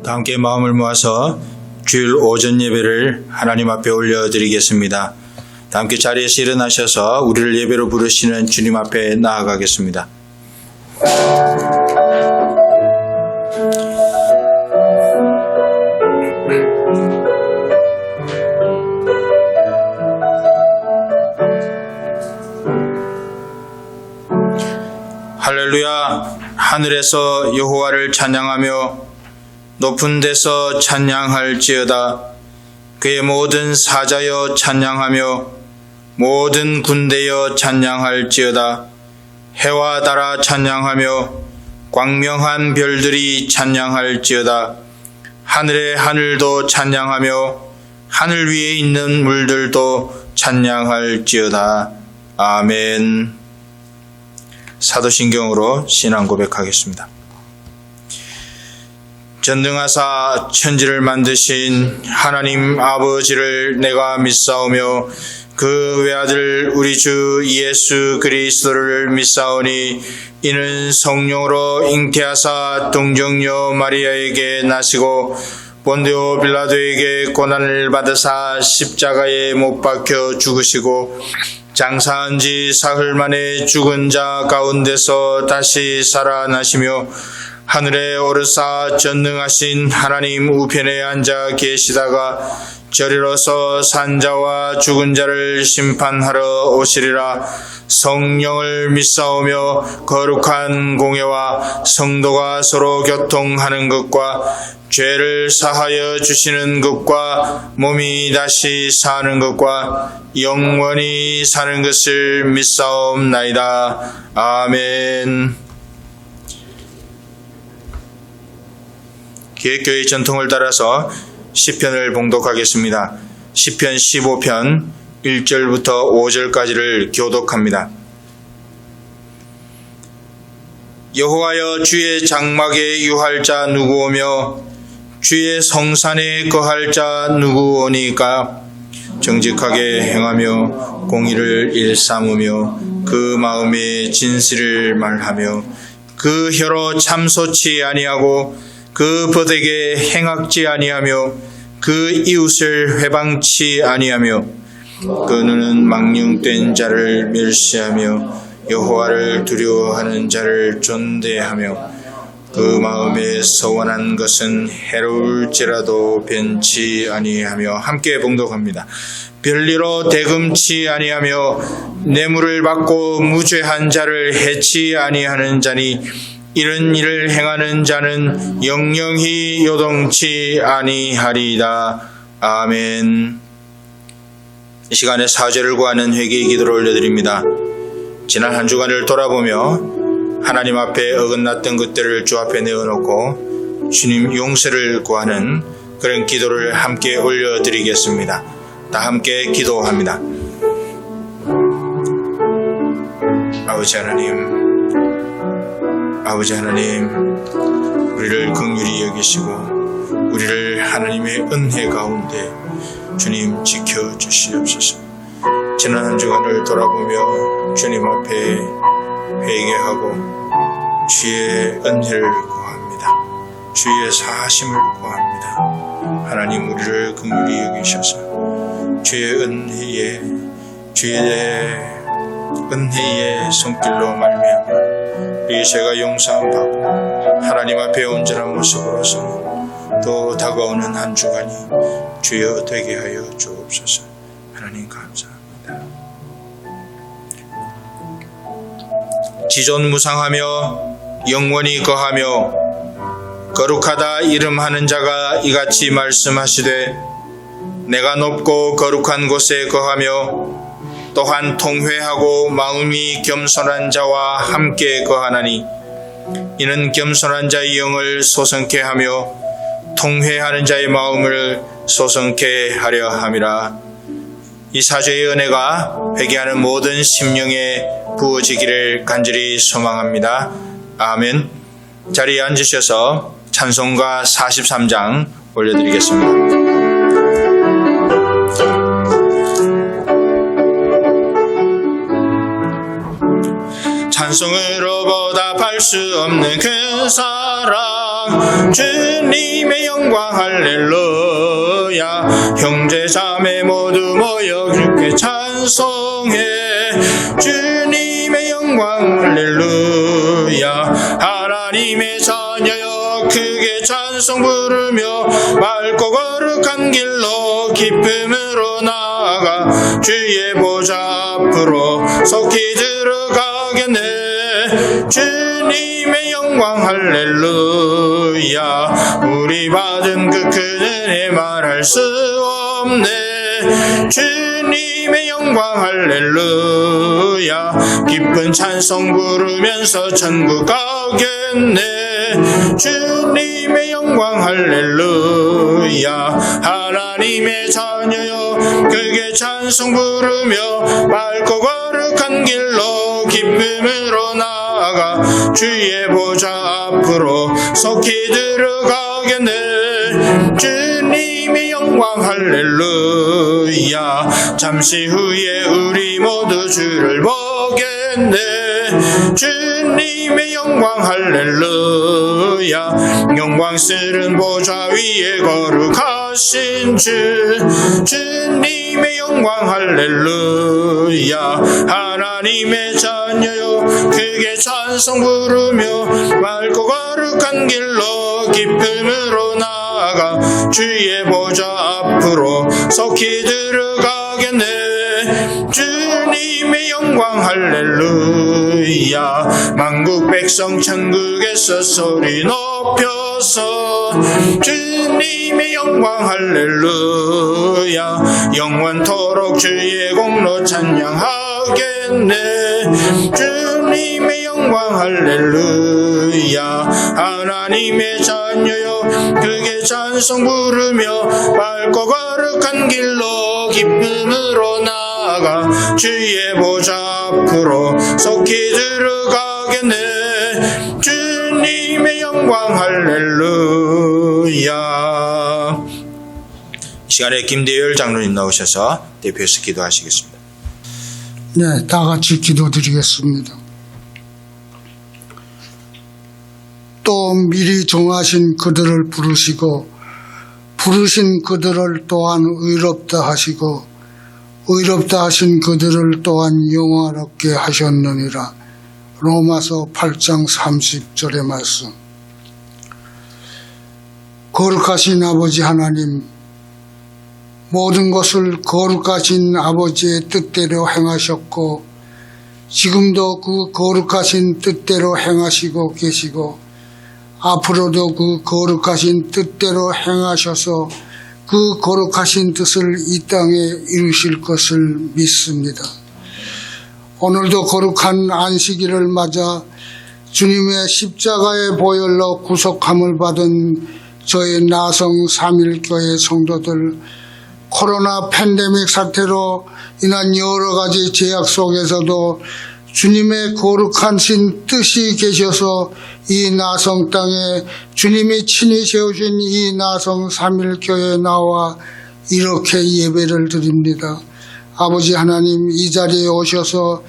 다 함께 마음을 모아서 주일 오전 예배를 하나님 앞에 올려드리겠습니다. 다 함께 자리에서 일어나셔서 우리를 예배로 부르시는 주님 앞에 나아가겠습니다. 할렐루야. 하늘에서 여호와를 찬양하며 높은 데서 찬양할지어다. 그의 모든 사자여 찬양하며 모든 군대여 찬양할지어다. 해와 달아 찬양하며 광명한 별들이 찬양할지어다. 하늘의 하늘도 찬양하며 하늘 위에 있는 물들도 찬양할지어다. 아멘. 사도신경으로 신앙 고백하겠습니다. 전능하사 천지를 만드신 하나님 아버지를 내가 믿사오며 그 외아들 우리 주 예수 그리스도를 믿사오니 이는 성령으로 잉태하사 동정녀 마리아에게 나시고 본디오 빌라도에게 고난을 받으사 십자가에 못 박혀 죽으시고 장사한 지 사흘 만에 죽은 자 가운데서 다시 살아나시며 하늘에 오르사 전능하신 하나님 우편에 앉아 계시다가 저리로서 산자와 죽은 자를 심판하러 오시리라. 성령을 믿사오며 거룩한 공예와 성도가 서로 교통하는 것과 죄를 사하여 주시는 것과 몸이 다시 사는 것과 영원히 사는 것을 믿사옵나이다. 아멘. 기획교회 전통을 따라서 시편을 봉독하겠습니다. 시편 15편 1절부터 5절까지를 교독합니다. 여호와여, 주의 장막에 유할 자 누구오며 주의 성산에 거할 자 누구오니까? 정직하게 행하며 공의를 일삼으며 그 마음에 진실을 말하며 그 혀로 참소치 아니하고 그 벗에게 행악지 아니하며 그 이웃을 회방치 아니하며 그 눈은 망령된 자를 멸시하며 여호와를 두려워하는 자를 존대하며 그 마음에 서원한 것은 해로울지라도 변치 아니하며. 함께 봉독합니다. 별리로 대금치 아니하며 뇌물을 받고 무죄한 자를 해치 아니하는 자니 이런 일을 행하는 자는 영영히 요동치 아니하리이다. 아멘. 이 시간에 사죄를 구하는 회개의 기도를 올려드립니다. 지난 한 주간을 돌아보며 하나님 앞에 어긋났던 것들을 주 앞에 내어놓고 주님 용서를 구하는 그런 기도를 함께 올려드리겠습니다. 다 함께 기도합니다. 아버지 하나님, 우리를 긍휼히 여기시고 우리를 하나님의 은혜 가운데 주님 지켜주시옵소서. 지난 한 주간을 돌아보며 주님 앞에 회개하고 주의 은혜를 구합니다. 주의 사하심을 구합니다. 하나님, 우리를 긍휼히 여기셔서 주의 은혜의 손길로 말미암아 이 죄가 용서받고 하나님 앞에 온전한 모습으로서 또 다가오는 한 주간이 주여 되게 하여 주옵소서. 하나님 감사합니다. 지존무상하며 영원히 거하며 거룩하다 이름하는 자가 이같이 말씀하시되 내가 높고 거룩한 곳에 거하며 또한 통회하고 마음이 겸손한 자와 함께 거하나니 이는 겸손한 자의 영을 소성케 하며 통회하는 자의 마음을 소성케 하려 함이라. 이 사죄의 은혜가 회개하는 모든 심령에 부어지기를 간절히 소망합니다. 아멘. 자리에 앉으셔서 찬송가 43장 올려드리겠습니다. 찬송으로 보답할 수 없는 그 사랑 주님의 영광 할렐루야. 형제 자매 모두 모여 주께 찬송해. 주님의 영광 할렐루야. 하나님의 자녀여 크게 찬송 부르며 맑고 거룩한 길로 기쁨으로 나아가 주의 보좌 앞으로 속히 들어가겠네. 주님의 영광 할렐루야. 우리 받은 그 큰 은혜 말할 수 없네. 주님의 영광 할렐루야. 기쁜 찬송 부르면서 천국 가겠네. 주님의 영광 할렐루야. 하나님의 자녀여 크게 찬송 부르며 맑고 거룩한 길로 기쁨으로 나아가 주의 보좌 앞으로 속히 들어가겠네. 주님의 영광 할렐루야. 잠시 후에 우리 모두 주를 보겠네. 주님의 영광 할렐루야. 영광스런 보좌 위에 거룩하신 주. 주님의 영광 할렐루야. 하나님의 자녀여 크게 찬송 부르며 맑고 거룩한 길로 기쁨으로 나아가 주의 보좌 앞으로 속히 들어가겠네. 주님의 영광 할렐루야. 만국 백성 천국에서 소리 높여서 주님의 영광 할렐루야. 영원토록 주의 공로 찬양하겠네. 주님의 영광 할렐루야. 하나님의 자녀여 크게 찬송 부르며 맑고 거룩한 길로 기쁨으로 나아가 주의 보좌 앞으로 속히 들어가겠네. 주님의 영광 할렐루야. 이 시간에 김대열 장로님 나오셔서 대표해서 기도하시겠습니다. 네, 다 같이 기도드리겠습니다. 또 미리 정하신 그들을 부르시고 부르신 그들을 또한 의롭다 하시고 의롭다 하신 그들을 또한 영화롭게 하셨느니라. 로마서 8장 30절의 말씀. 거룩하신 아버지 하나님, 모든 것을 거룩하신 아버지의 뜻대로 행하셨고 지금도 그 거룩하신 뜻대로 행하시고 계시고 앞으로도 그 거룩하신 뜻대로 행하셔서 그 거룩하신 뜻을 이 땅에 이루실 것을 믿습니다. 오늘도 거룩한 안식일을 맞아 주님의 십자가의 보혈로 구속함을 받은 저희 나성 3.1교회 성도들, 코로나 팬데믹 사태로 인한 여러 가지 제약 속에서도 주님의 거룩하신 뜻이 계셔서 이 나성 땅에 주님이 친히 세우신 이 나성 3.1교회에 나와 이렇게 예배를 드립니다. 아버지 하나님, 이 자리에 오셔서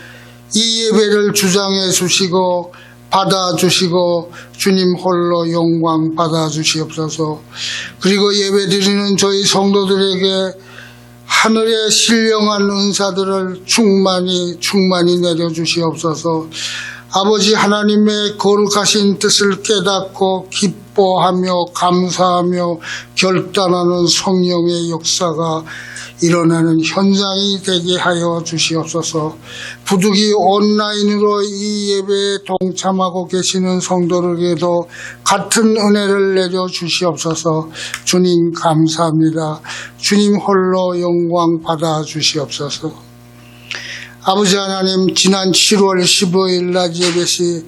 이 예배를 주장해 주시고 받아주시고 주님 홀로 영광 받아주시옵소서. 그리고 예배드리는 저희 성도들에게 하늘의 신령한 은사들을 충만히 내려주시옵소서. 아버지 하나님의 거룩하신 뜻을 깨닫고 기뻐하며 감사하며 결단하는 성령의 역사가 일어나는 현장이 되게 하여 주시옵소서. 부득이 온라인으로 이 예배에 동참하고 계시는 성도들에게도 같은 은혜를 내려 주시옵소서. 주님 감사합니다. 주님 홀로 영광 받아 주시옵소서. 아버지 하나님, 지난 7월 15일 낮 예배시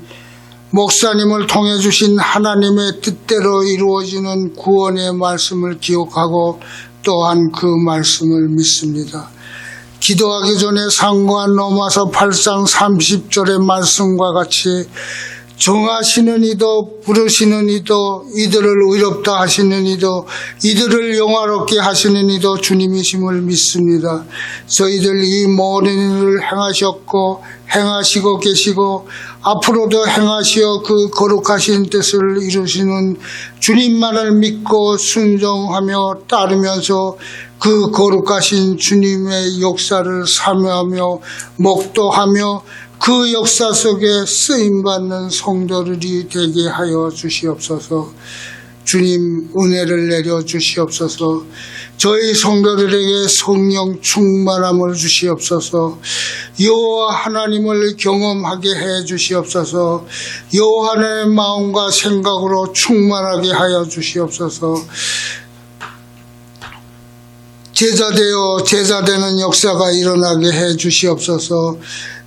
목사님을 통해 주신 하나님의 뜻대로 이루어지는 구원의 말씀을 기억하고 또한 그 말씀을 믿습니다. 기도하기 전에 상고한 로마서 8장 30절의 말씀과 같이 정하시는 이도 부르시는 이도 이들을 의롭다 하시는 이도 이들을 영화롭게 하시는 이도 주님이심을 믿습니다. 저희들 이 모든 일을 행하셨고 행하시고 계시고 앞으로도 행하시어 그 거룩하신 뜻을 이루시는 주님만을 믿고 순종하며 따르면서 그 거룩하신 주님의 역사를 사모하며 목도하며 그 역사 속에 쓰임받는 성도들이 되게 하여 주시옵소서. 주님 은혜를 내려 주시옵소서. 저희 성도들에게 성령 충만함을 주시옵소서. 여호와 하나님을 경험하게 해 주시옵소서. 여호와 하나님의 마음과 생각으로 충만하게 하여 주시옵소서. 제자되어 제자되는 역사가 일어나게 해 주시옵소서.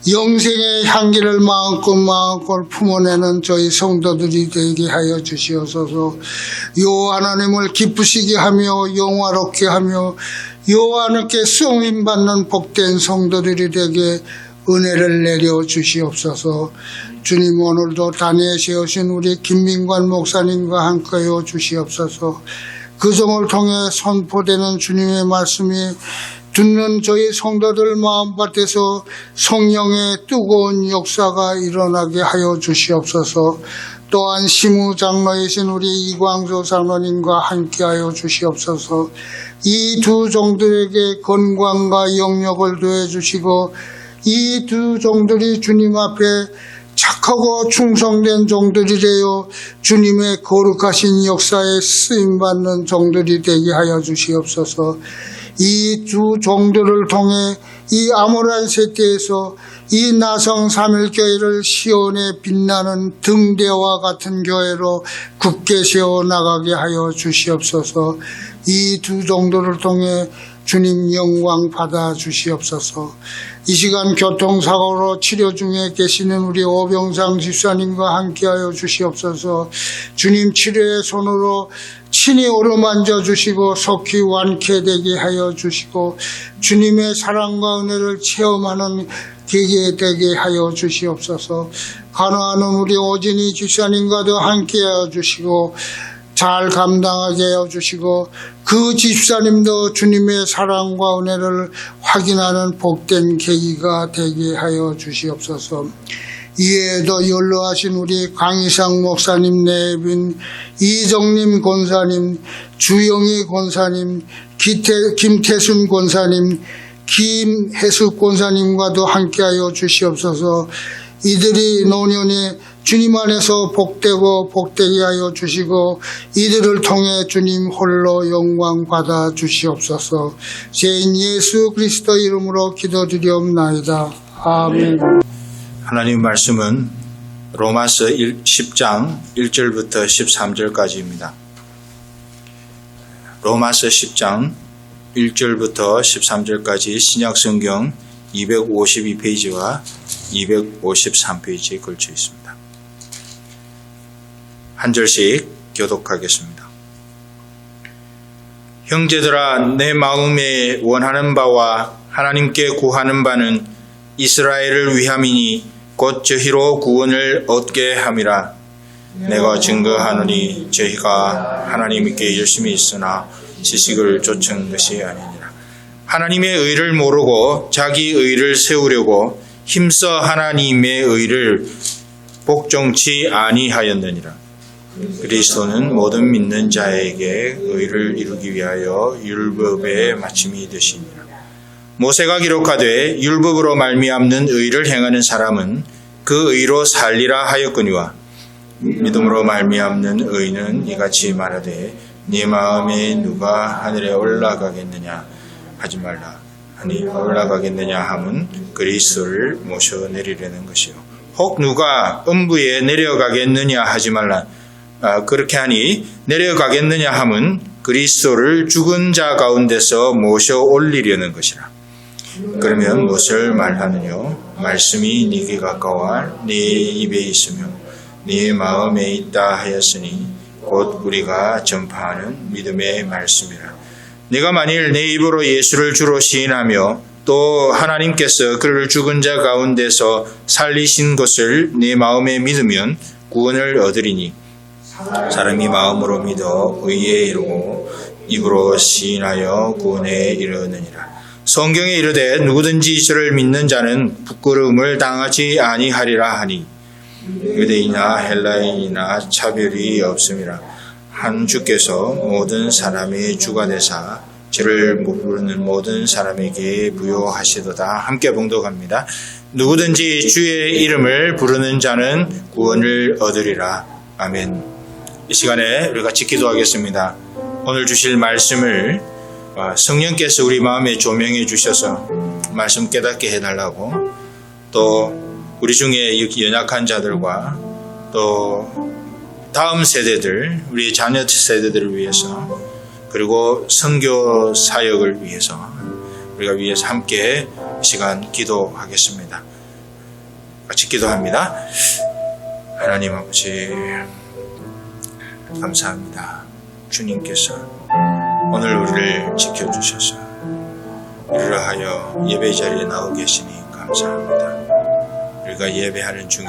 영생의 향기를 마음껏 품어내는 저희 성도들이 되게 하여 주시옵소서. 여호와 하나님을 기쁘시게 하며 영화롭게 하며 여호와 하나님께 쓰임받는 복된 성도들이 되게 은혜를 내려 주시옵소서. 주님, 오늘도 단위에 세우신 우리 김민관 목사님과 함께하여 주시옵소서. 그 종을 통해 선포되는 주님의 말씀이 듣는 저희 성도들 마음밭에서 성령의 뜨거운 역사가 일어나게 하여 주시옵소서. 또한 시무 장로이신 우리 이광조 장로님과 함께하여 주시옵소서. 이 두 종들에게 건강과 영역을 더해주시고 이 두 종들이 주님 앞에 착하고 충성된 종들이 되어 주님의 거룩하신 역사에 쓰임받는 종들이 되게 하여 주시옵소서. 이 두 종들을 통해 이 아모란 세대에서 이 나성 3.1교회를 시온에 빛나는 등대와 같은 교회로 굳게 세워 나가게 하여 주시옵소서. 이 두 종들을 통해 주님 영광 받아 주시옵소서. 이 시간 교통사고로 치료 중에 계시는 우리 오병상 집사님과 함께하여 주시옵소서. 주님 치료의 손으로 친히 어루만져 주시고 속히 완쾌되게 하여 주시고 주님의 사랑과 은혜를 체험하는 계기에 되게 하여 주시옵소서. 간호하는 우리 오진희 집사님과도 함께하여 주시고 잘 감당하게 하여 주시고 그 집사님도 주님의 사랑과 은혜를 확인하는 복된 계기가 되게 하여 주시옵소서. 이외에도 연로하신 우리 강희상 목사님 내빈 이정림 권사님, 주영희 권사님, 김태순 권사님, 김혜숙 권사님과도 함께하여 주시옵소서. 이들이 노년에 주님 안에서 복되고 복되게 하여 주시고 이들을 통해 주님 홀로 영광 받아 주시옵소서. 죄인 예수 그리스도 이름으로 기도드리옵나이다. 아멘. 하나님 말씀은 로마서 10장 1절부터 13절까지입니다. 로마서 10장 1절부터 13절까지 신약성경 252페이지와 253페이지에 걸쳐 있습니다. 한 절씩 교독하겠습니다. 형제들아, 내 마음에 원하는 바와 하나님께 구하는 바는 이스라엘을 위함이니 곧 저희로 구원을 얻게 함이라. 내가 증거하노니 저희가 하나님께 열심히 있으나 지식을 좇은 것이 아니니라. 하나님의 의를 모르고 자기 의를 세우려고 힘써 하나님의 의를 복종치 아니하였느니라. 그리스도는 모든 믿는 자에게 의를 이루기 위하여 율법의 마침이 되시니라. 모세가 기록하되 율법으로 말미암는 의를 행하는 사람은 그 의로 살리라 하였거니와 믿음으로 말미암는 의는 이같이 말하되 네 마음에 누가 하늘에 올라가겠느냐 하지 말라. 아니 올라가겠느냐 함은 그리스도를 모셔 내리려는 것이요. 혹 누가 음부에 내려가겠느냐 하지 말라. 그렇게 하니 내려가겠느냐 함은 그리스도를 죽은 자 가운데서 모셔 올리려는 것이라. 그러면 무엇을 말하느냐? 말씀이 네게 가까워 네 입에 있으며 네 마음에 있다 하였으니 곧 우리가 전파하는 믿음의 말씀이라. 네가 만일 내 입으로 예수를 주로 시인하며 또 하나님께서 그를 죽은 자 가운데서 살리신 것을 네 마음에 믿으면 구원을 얻으리니 사람이 마음으로 믿어 의에 이르고 입으로 시인하여 구원에 이르느니라. 성경에 이르되 누구든지 저를 믿는 자는 부끄러움을 당하지 아니하리라 하니 유대인이나 헬라인이나 차별이 없음이라. 한 주께서 모든 사람의 주가 되사 죄를 모르는 모든 사람에게 부여하시도다. 함께 봉독합니다. 누구든지 주의 이름을 부르는 자는 구원을 얻으리라. 아멘. 이 시간에 우리 같이 기도하겠습니다. 오늘 주실 말씀을 성령께서 우리 마음에 조명해 주셔서 말씀 깨닫게 해달라고, 또 우리 중에 연약한 자들과 또 다음 세대들, 우리 자녀 세대들을 위해서, 그리고 선교 사역을 위해서 우리가 위해서 함께 시간 기도하겠습니다. 같이 기도합니다. 하나님 아버지, 감사합니다. 주님께서 오늘 우리를 지켜주셔서 이를 하여 예배 자리에 나오 계시니 감사합니다. 우리가 예배하는 중에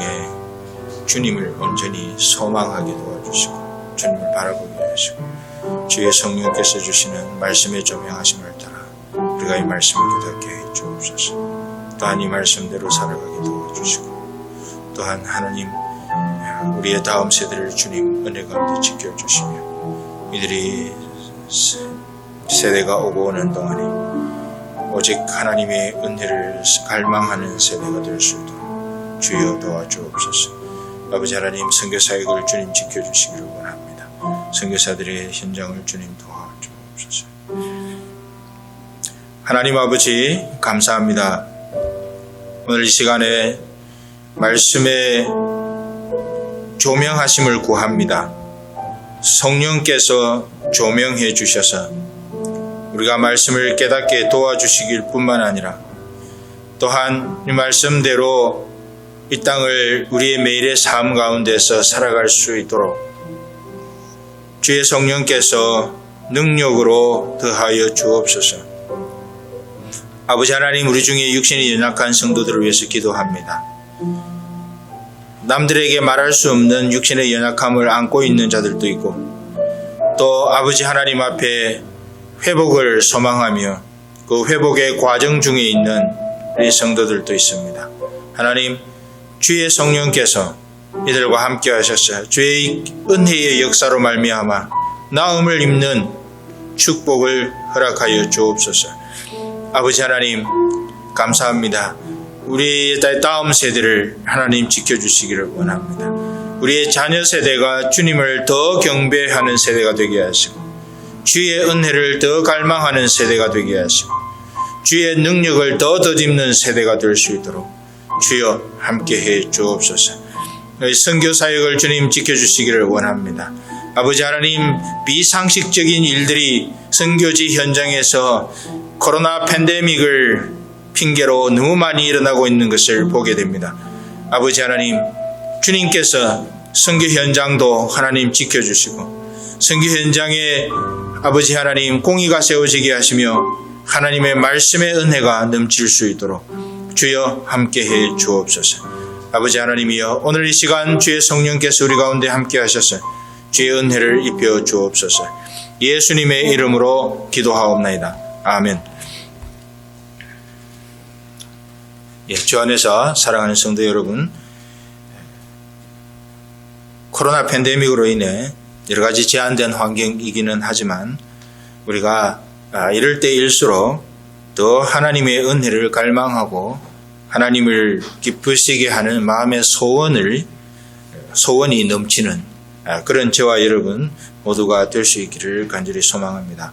주님을 온전히 소망하게 도와주시고 주님을 바라보게 하시고 주의 성령께서 주시는 말씀의 조명하심을 따라 우리가 이 말씀을 깨닫게 해 주옵소서. 또한 이 말씀대로 살아가게 도와주시고, 또한 하나님 우리의 다음 세대를 주님 은혜 가운데 지켜주시며 이들이 세대가 오고 오는 동안에 오직 하나님의 은혜를 갈망하는 세대가 될 수 있도록 주여 도와주옵소서. 아버지 하나님, 선교사역을 주님 지켜주시기를 원합니다. 선교사들의 현장을 주님 도와주옵소서. 하나님 아버지, 감사합니다. 오늘 이 시간에 말씀에 조명하심을 구합니다. 성령께서 조명해 주셔서 우리가 말씀을 깨닫게 도와주시길 뿐만 아니라, 또한 이 말씀대로 이 땅을 우리의 매일의 삶 가운데서 살아갈 수 있도록 주의 성령께서 능력으로 더하여 주옵소서. 아버지 하나님, 우리 중에 육신이 연약한 성도들을 위해서 기도합니다. 남들에게 말할 수 없는 육신의 연약함을 안고 있는 자들도 있고, 또 아버지 하나님 앞에 회복을 소망하며 그 회복의 과정 중에 있는 우리 성도들도 있습니다. 하나님, 주의 성령께서 이들과 함께 하셔서 주의 은혜의 역사로 말미암아 나음을 입는 축복을 허락하여 주옵소서. 아버지 하나님, 감사합니다. 우리의 다음 세대를 하나님 지켜주시기를 원합니다. 우리의 자녀 세대가 주님을 더 경배하는 세대가 되게 하시고, 주의 은혜를 더 갈망하는 세대가 되게 하시고, 주의 능력을 더 덧입는 세대가 될 수 있도록 주여 함께해 주옵소서. 선교 사역을 주님 지켜주시기를 원합니다. 아버지 하나님, 비상식적인 일들이 선교지 현장에서 코로나 팬데믹을 핑계로 너무 많이 일어나고 있는 것을 보게 됩니다. 아버지 하나님, 주님께서 선교 현장도 하나님 지켜주시고, 선교 현장에 아버지 하나님 공의가 세워지게 하시며 하나님의 말씀의 은혜가 넘칠 수 있도록 주여 함께해 주옵소서. 아버지 하나님이여, 오늘 이 시간 주의 성령께서 우리 가운데 함께 하셔서 주의 은혜를 입혀 주옵소서. 예수님의 이름으로 기도하옵나이다. 아멘. 주 안에서 사랑하는 성도 여러분, 코로나 팬데믹으로 인해 여러 가지 제한된 환경이기는 하지만 우리가 이럴 때일수록 더 하나님의 은혜를 갈망하고 하나님을 기쁘시게 하는 마음의 소원이 넘치는 그런 저와 여러분 모두가 될 수 있기를 간절히 소망합니다.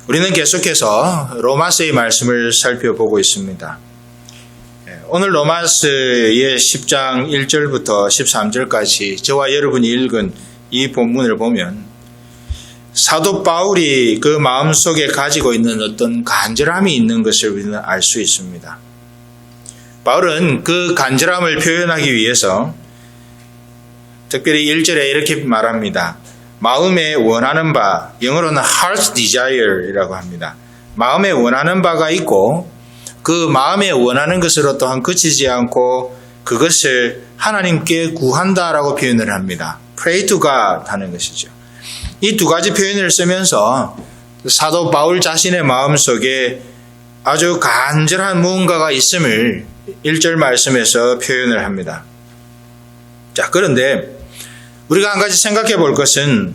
우리는 계속해서 로마서의 말씀을 살펴보고 있습니다. 오늘 로마서의 10장 1절부터 13절까지 저와 여러분이 읽은 이 본문을 보면 사도 바울이 그 마음속에 가지고 있는 어떤 간절함이 있는 것을 우리는 알 수 있습니다. 바울은 그 간절함을 표현하기 위해서 특별히 1절에 이렇게 말합니다. 마음에 원하는 바, 영어로는 heart's desire이라고 합니다. 마음에 원하는 바가 있고 그 마음에 원하는 것으로 또한 그치지 않고 그것을 하나님께 구한다라고 표현을 합니다. Pray to God 하는 것이죠. 이 두 가지 표현을 쓰면서 사도 바울 자신의 마음속에 아주 간절한 무언가가 있음을 1절 말씀에서 표현을 합니다. 자, 그런데 우리가 한 가지 생각해 볼 것은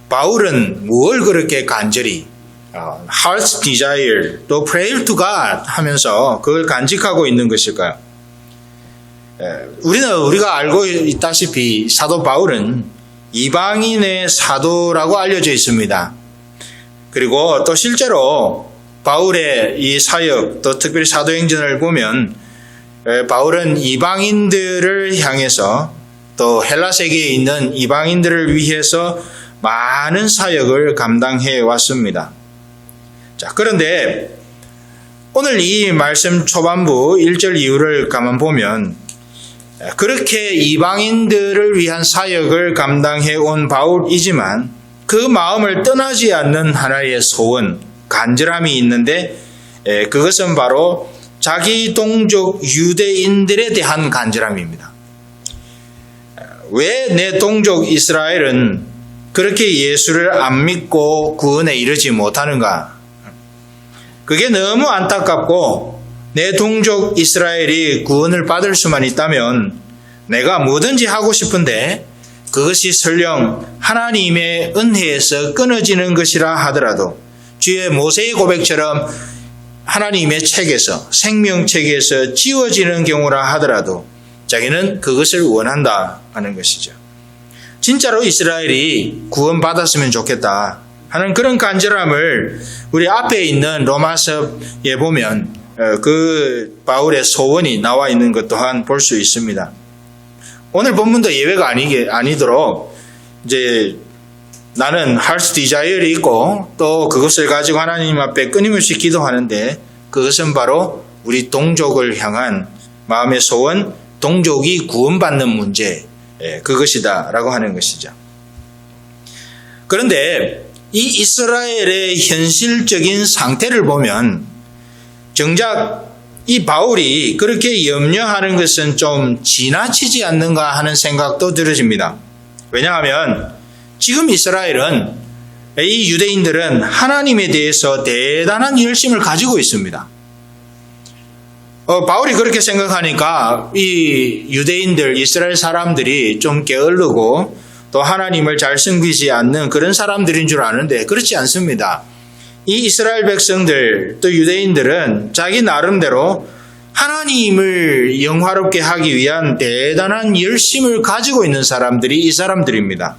바울은 뭘 그렇게 간절히 heart's desire 또 pray to God 하면서 그걸 간직하고 있는 것일까요? 우리가 알고 있다시피 사도 바울은 이방인의 사도라고 알려져 있습니다. 그리고 또 실제로 바울의 이 사역, 또 특별히 사도행전을 보면 바울은 이방인들을 향해서 또 헬라 세계에 있는 이방인들을 위해서 많은 사역을 감당해 왔습니다. 자, 그런데 오늘 이 말씀 초반부 1절 이후를 가만 보면 그렇게 이방인들을 위한 사역을 감당해 온 바울이지만 그 마음을 떠나지 않는 하나의 소원, 간절함이 있는데 그것은 바로 자기 동족 유대인들에 대한 간절함입니다. 왜 내 동족 이스라엘은 그렇게 예수를 안 믿고 구원에 이르지 못하는가? 그게 너무 안타깝고 내 동족 이스라엘이 구원을 받을 수만 있다면 내가 뭐든지 하고 싶은데 그것이 설령 하나님의 은혜에서 끊어지는 것이라 하더라도 주의 모세의 고백처럼 하나님의 책에서 생명책에서 지워지는 경우라 하더라도 자기는 그것을 원한다 하는 것이죠. 진짜로 이스라엘이 구원받았으면 좋겠다 하는 그런 간절함을 우리 앞에 있는 로마서에 보면 그 바울의 소원이 나와 있는 것 또한 볼 수 있습니다. 오늘 본문도 예외가 아니도록 이제 나는 heart's desire이 있고 또 그것을 가지고 하나님 앞에 끊임없이 기도하는데 그것은 바로 우리 동족을 향한 마음의 소원, 동족이 구원받는 문제, 그것이다 라고 하는 것이죠. 그런데 이 이스라엘의 현실적인 상태를 보면 정작 이 바울이 그렇게 염려하는 것은 좀 지나치지 않는가 하는 생각도 들어집니다. 왜냐하면 지금 이스라엘은 이 유대인들은 하나님에 대해서 대단한 열심을 가지고 있습니다. 바울이 그렇게 생각하니까 이 유대인들, 이스라엘 사람들이 좀 게을르고 또 하나님을 잘 섬기지 않는 그런 사람들인 줄 아는데 그렇지 않습니다. 이 이스라엘 백성들 또 유대인들은 자기 나름대로 하나님을 영화롭게 하기 위한 대단한 열심을 가지고 있는 사람들이 이 사람들입니다.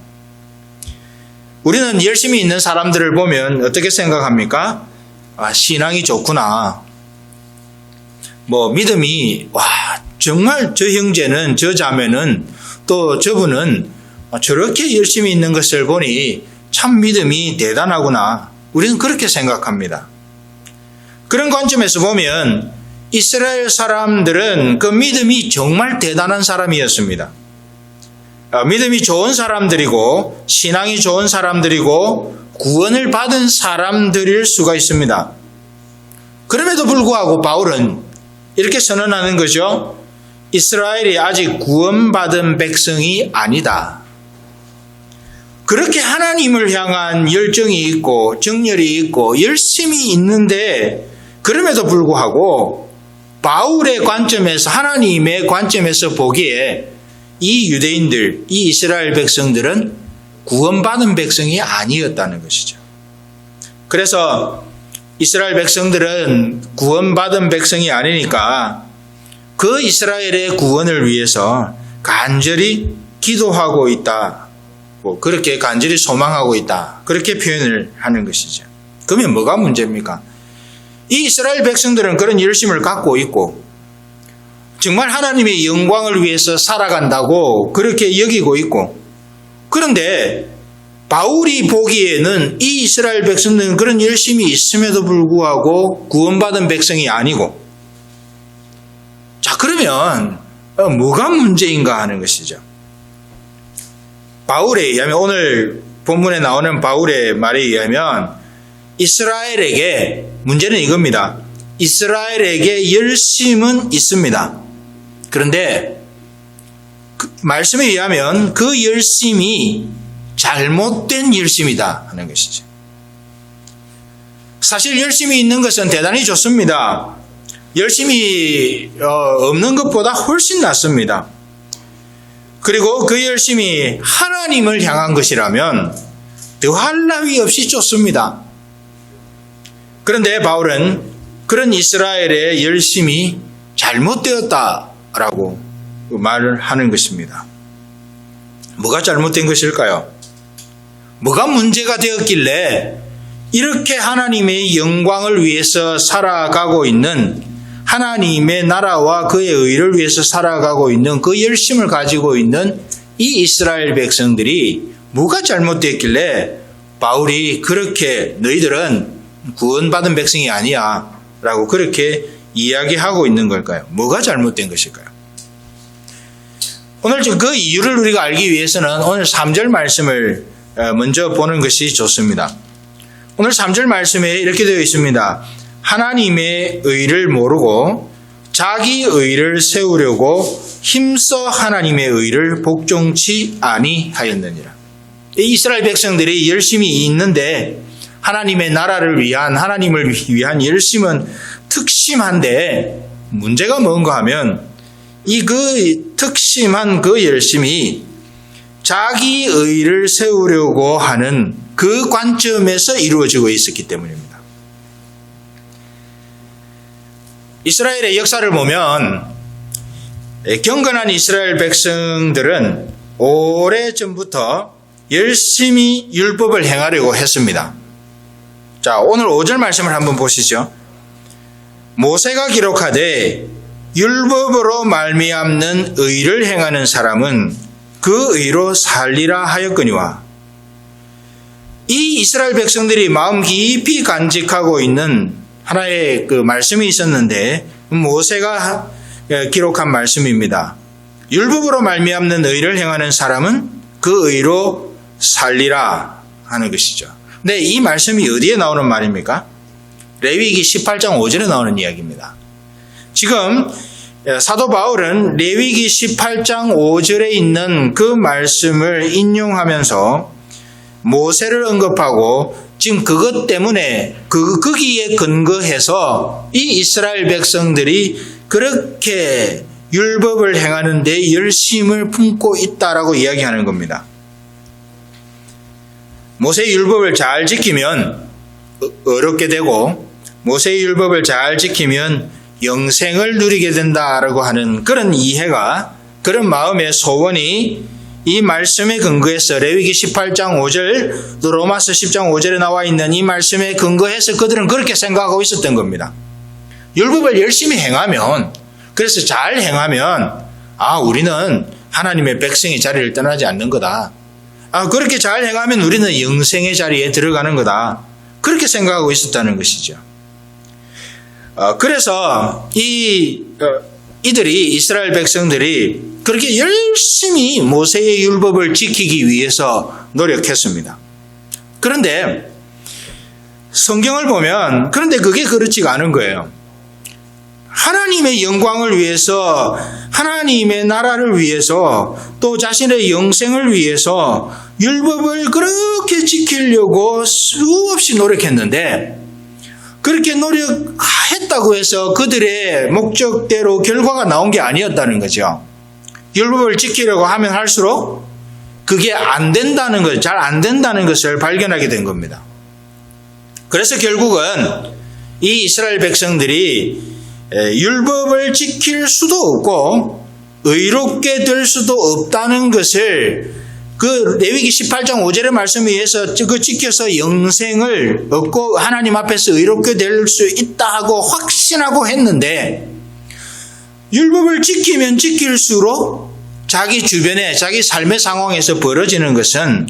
우리는 열심히 있는 사람들을 보면 어떻게 생각합니까? 신앙이 좋구나. 믿음이 정말 저 형제는 저 자매는 또 저분은 저렇게 열심히 있는 것을 보니 참 믿음이 대단하구나. 우리는 그렇게 생각합니다. 그런 관점에서 보면 이스라엘 사람들은 그 믿음이 정말 대단한 사람이었습니다. 믿음이 좋은 사람들이고 신앙이 좋은 사람들이고 구원을 받은 사람들일 수가 있습니다. 그럼에도 불구하고 바울은 이렇게 선언하는 거죠. 이스라엘이 아직 구원받은 백성이 아니다. 그렇게 하나님을 향한 열정이 있고 정열이 있고 열심히 있는데 그럼에도 불구하고 바울의 관점에서 하나님의 관점에서 보기에 이 유대인들, 이 이스라엘 백성들은 구원받은 백성이 아니었다는 것이죠. 그래서 이스라엘 백성들은 구원받은 백성이 아니니까 그 이스라엘의 구원을 위해서 간절히 기도하고 있다. 그렇게 간절히 소망하고 있다. 그렇게 표현을 하는 것이죠. 그러면 뭐가 문제입니까? 이 이스라엘 백성들은 그런 열심을 갖고 있고 정말 하나님의 영광을 위해서 살아간다고 그렇게 여기고 있고 그런데 바울이 보기에는 이 이스라엘 백성들은 그런 열심이 있음에도 불구하고 구원받은 백성이 아니고 자 그러면 뭐가 문제인가 하는 것이죠. 바울에 의하면 오늘 본문에 나오는 바울의 말에 의하면 이스라엘에게 문제는 이겁니다. 이스라엘에게 열심은 있습니다. 그런데 그 말씀에 의하면 그 열심이 잘못된 열심이다 하는 것이죠. 사실 열심이 있는 것은 대단히 좋습니다. 열심이 없는 것보다 훨씬 낫습니다. 그리고 그 열심이 하나님을 향한 것이라면 더할 나위 없이 좋습니다. 그런데 바울은 그런 이스라엘의 열심이 잘못되었다라고 말을 하는 것입니다. 뭐가 잘못된 것일까요? 뭐가 문제가 되었길래 이렇게 하나님의 영광을 위해서 살아가고 있는, 하나님의 나라와 그의 의를 위해서 살아가고 있는 그 열심을 가지고 있는 이 이스라엘 백성들이 뭐가 잘못되었길래 바울이 그렇게 너희들은 구원받은 백성이 아니야 라고 그렇게 이야기하고 있는 걸까요? 뭐가 잘못된 것일까요? 오늘 그 이유를 우리가 알기 위해서는 오늘 3절 말씀을 먼저 보는 것이 좋습니다. 오늘 3절 말씀에 이렇게 되어 있습니다. 하나님의 의를 모르고 자기 의를 세우려고 힘써 하나님의 의를 복종치 아니하였느니라. 이 이스라엘 백성들이 열심히 있는데 하나님의 나라를 위한, 하나님을 위한 열심은 특심한데 문제가 뭔가 하면 이 그 특심한 그 열심이 자기 의를 세우려고 하는 그 관점에서 이루어지고 있었기 때문입니다. 이스라엘의 역사를 보면 경건한 이스라엘 백성들은 오래전부터 열심히 율법을 행하려고 했습니다. 자, 오늘 5절 말씀을 한번 보시죠. 모세가 기록하되 율법으로 말미암는 의를 행하는 사람은 그 의로 살리라 하였거니와. 이 이스라엘 백성들이 마음 깊이 간직하고 있는 하나의 그 말씀이 있었는데 모세가 기록한 말씀입니다. 율법으로 말미암는 의를 행하는 사람은 그 의로 살리라 하는 것이죠. 근데 이 말씀이 어디에 나오는 말입니까? 레위기 18장 5절에 나오는 이야기입니다. 지금 사도 바울은 레위기 18장 5절에 있는 그 말씀을 인용하면서 모세를 언급하고 지금 그것 때문에 거기에 근거해서 이 이스라엘 백성들이 그렇게 율법을 행하는 데 열심을 품고 있다라고 이야기하는 겁니다. 모세의 율법을 잘 지키면 어렵게 되고 모세의 율법을 잘 지키면 영생을 누리게 된다라고 하는 그런 이해가, 그런 마음의 소원이 이 말씀에 근거해서 레위기 18장 5절 또 로마서 10장 5절에 나와 있는 이 말씀에 근거해서 그들은 그렇게 생각하고 있었던 겁니다. 율법을 열심히 행하면, 그래서 잘 행하면 우리는 하나님의 백성의 자리를 떠나지 않는 거다. 그렇게 잘 행하면 우리는 영생의 자리에 들어가는 거다. 그렇게 생각하고 있었다는 것이죠. 그래서 이들이, 이스라엘 백성들이 그렇게 열심히 모세의 율법을 지키기 위해서 노력했습니다. 그런데 성경을 보면 그런데 그게 그렇지가 않은 거예요. 하나님의 영광을 위해서, 하나님의 나라를 위해서, 또 자신의 영생을 위해서 율법을 그렇게 지키려고 수없이 노력했는데, 그렇게 노력했다고 해서 그들의 목적대로 결과가 나온 게 아니었다는 거죠. 율법을 지키려고 하면 할수록 그게 안 된다는 것, 잘 안 된다는 것을 발견하게 된 겁니다. 그래서 결국은 이 이스라엘 백성들이 율법을 지킬 수도 없고 의롭게 될 수도 없다는 것을 그 레위기 18장 5절의 말씀에 의해서 그 지켜서 영생을 얻고 하나님 앞에서 의롭게 될 수 있다 하고 확신하고 했는데, 율법을 지키면 지킬수록 자기 주변에, 자기 삶의 상황에서 벌어지는 것은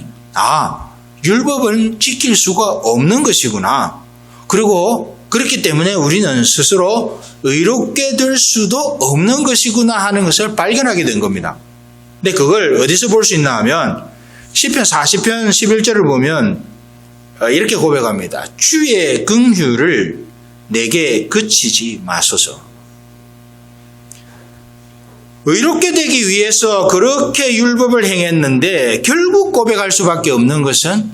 율법은 지킬 수가 없는 것이구나. 그리고 그렇기 때문에 우리는 스스로 의롭게 될 수도 없는 것이구나 하는 것을 발견하게 된 겁니다. 근데 그걸 어디서 볼 수 있나 하면 시편 40편 11절을 보면 이렇게 고백합니다. 주의 긍휼을 내게 그치지 마소서. 의롭게 되기 위해서 그렇게 율법을 행했는데 결국 고백할 수밖에 없는 것은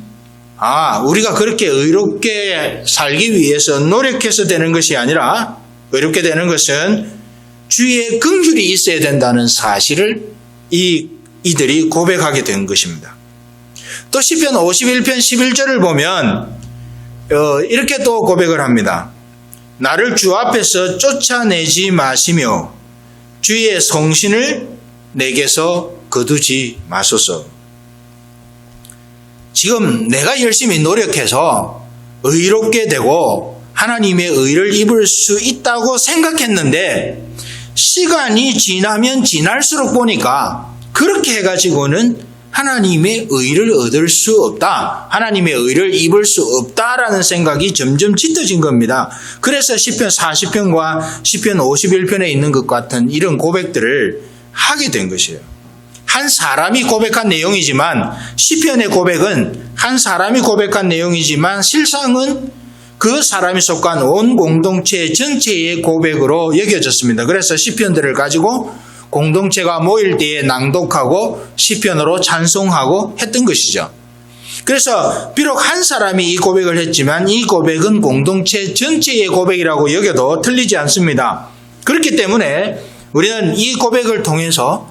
우리가 그렇게 의롭게 살기 위해서 노력해서 되는 것이 아니라 의롭게 되는 것은 주의 긍휼이 있어야 된다는 사실을 이들이 고백하게 된 것입니다. 또 시편 51편 11절을 보면 이렇게 또 고백을 합니다. 나를 주 앞에서 쫓아내지 마시며 주의 성신을 내게서 거두지 마소서. 지금 내가 열심히 노력해서 의롭게 되고 하나님의 의를 입을 수 있다고 생각했는데 시간이 지나면 지날수록 보니까 그렇게 해가지고는 하나님의 의를 얻을 수 없다. 하나님의 의를 입을 수 없다라는 생각이 점점 짙어진 겁니다. 그래서 시편 40편과 시편 51편에 있는 것 같은 이런 고백들을 하게 된 것이에요. 한 사람이 고백한 내용이지만 시편의 고백은 한 사람이 고백한 내용이지만 실상은 그 사람이 속한 온 공동체 전체의 고백으로 여겨졌습니다. 그래서 시편들을 가지고 공동체가 모일 때에 낭독하고 시편으로 찬송하고 했던 것이죠. 그래서 비록 한 사람이 이 고백을 했지만 이 고백은 공동체 전체의 고백이라고 여겨도 틀리지 않습니다. 그렇기 때문에 우리는 이 고백을 통해서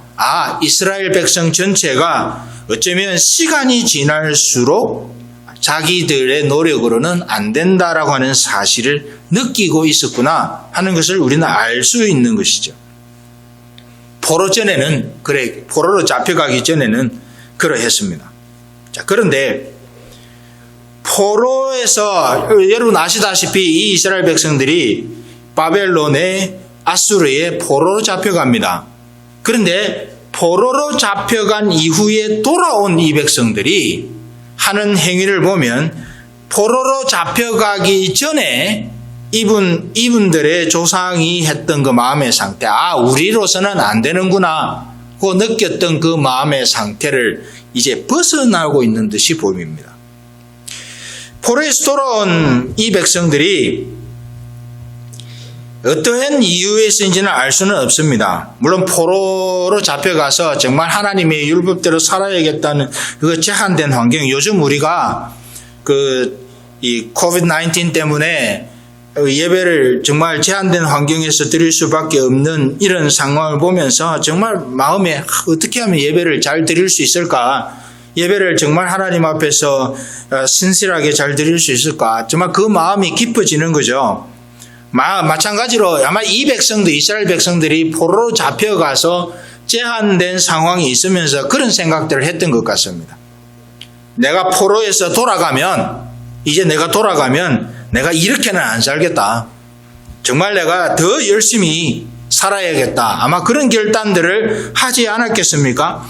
이스라엘 백성 전체가 어쩌면 시간이 지날수록 자기들의 노력으로는 안 된다라고 하는 사실을 느끼고 있었구나 하는 것을 우리는 알 수 있는 것이죠. 포로로 잡혀가기 전에는 그러했습니다. 자, 그런데 포로에서 여러분 아시다시피 이 이스라엘 백성들이 바벨론의 아수르의 포로로 잡혀갑니다. 그런데 포로로 잡혀간 이후에 돌아온 이 백성들이 하는 행위를 보면 포로로 잡혀가기 전에 이분들의 조상이 했던 그 마음의 상태, 우리로서는 안 되는구나 고 느꼈던 그 마음의 상태를 이제 벗어나고 있는 듯이 보입니다. 포로에서 돌아온 이 백성들이 어떠한 이유에서인지는 알 수는 없습니다. 물론 포로로 잡혀가서 정말 하나님의 율법대로 살아야겠다는 그 제한된 환경, 요즘 우리가 이 COVID-19 때문에 예배를 정말 제한된 환경에서 드릴 수밖에 없는 이런 상황을 보면서 정말 마음에 어떻게 하면 예배를 잘 드릴 수 있을까? 예배를 정말 하나님 앞에서 신실하게 잘 드릴 수 있을까? 정말 그 마음이 깊어지는 거죠. 마찬가지로 아마 이 백성도 이스라엘 백성들이 포로로 잡혀가서 제한된 상황이 있으면서 그런 생각들을 했던 것 같습니다. 내가 포로에서 이제 내가 돌아가면 내가 이렇게는 안 살겠다. 정말 내가 더 열심히 살아야겠다. 아마 그런 결단들을 하지 않았겠습니까?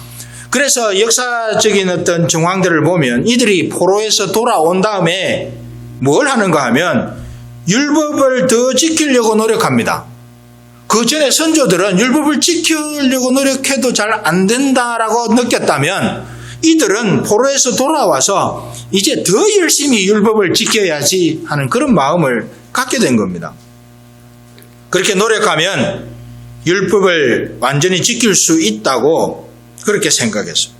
그래서 역사적인 어떤 정황들을 보면 이들이 포로에서 돌아온 다음에 뭘 하는가 하면 율법을 더 지키려고 노력합니다. 그 전에 선조들은 율법을 지키려고 노력해도 잘 안 된다라고 느꼈다면 이들은 포로에서 돌아와서 이제 더 열심히 율법을 지켜야지 하는 그런 마음을 갖게 된 겁니다. 그렇게 노력하면 율법을 완전히 지킬 수 있다고 그렇게 생각했습니다.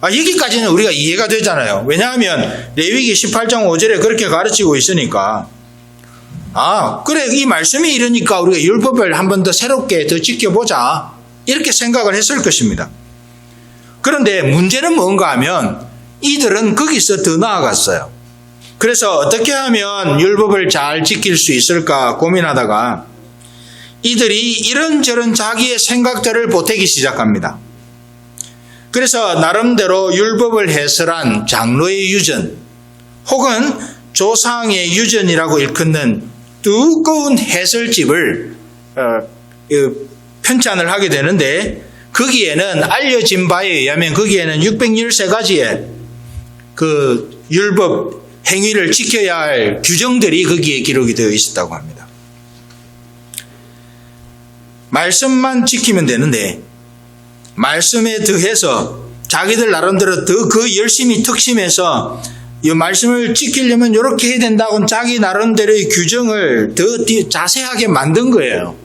여기까지는 우리가 이해가 되잖아요. 왜냐하면 레위기 18장 5절에 그렇게 가르치고 있으니까 그래 이 말씀이 이러니까 우리가 율법을 한 번 더 새롭게 더 지켜보자 이렇게 생각을 했을 것입니다. 그런데 문제는 뭔가 하면 이들은 거기서 더 나아갔어요. 그래서 어떻게 하면 율법을 잘 지킬 수 있을까 고민하다가 이들이 이런저런 자기의 생각들을 보태기 시작합니다. 그래서 나름대로 율법을 해설한 장로의 유전 혹은 조상의 유전이라고 일컫는 두꺼운 해설집을 편찬을 하게 되는데 거기에는 알려진 바에 의하면 거기에는 613가지의 그 율법 행위를 지켜야 할 규정들이 거기에 기록이 되어 있었다고 합니다. 말씀만 지키면 되는데 말씀에 더해서 자기들 나름대로 더 그 열심히 특심해서 이 말씀을 지키려면 이렇게 해야 된다고 자기 나름대로의 규정을 더 자세하게 만든 거예요.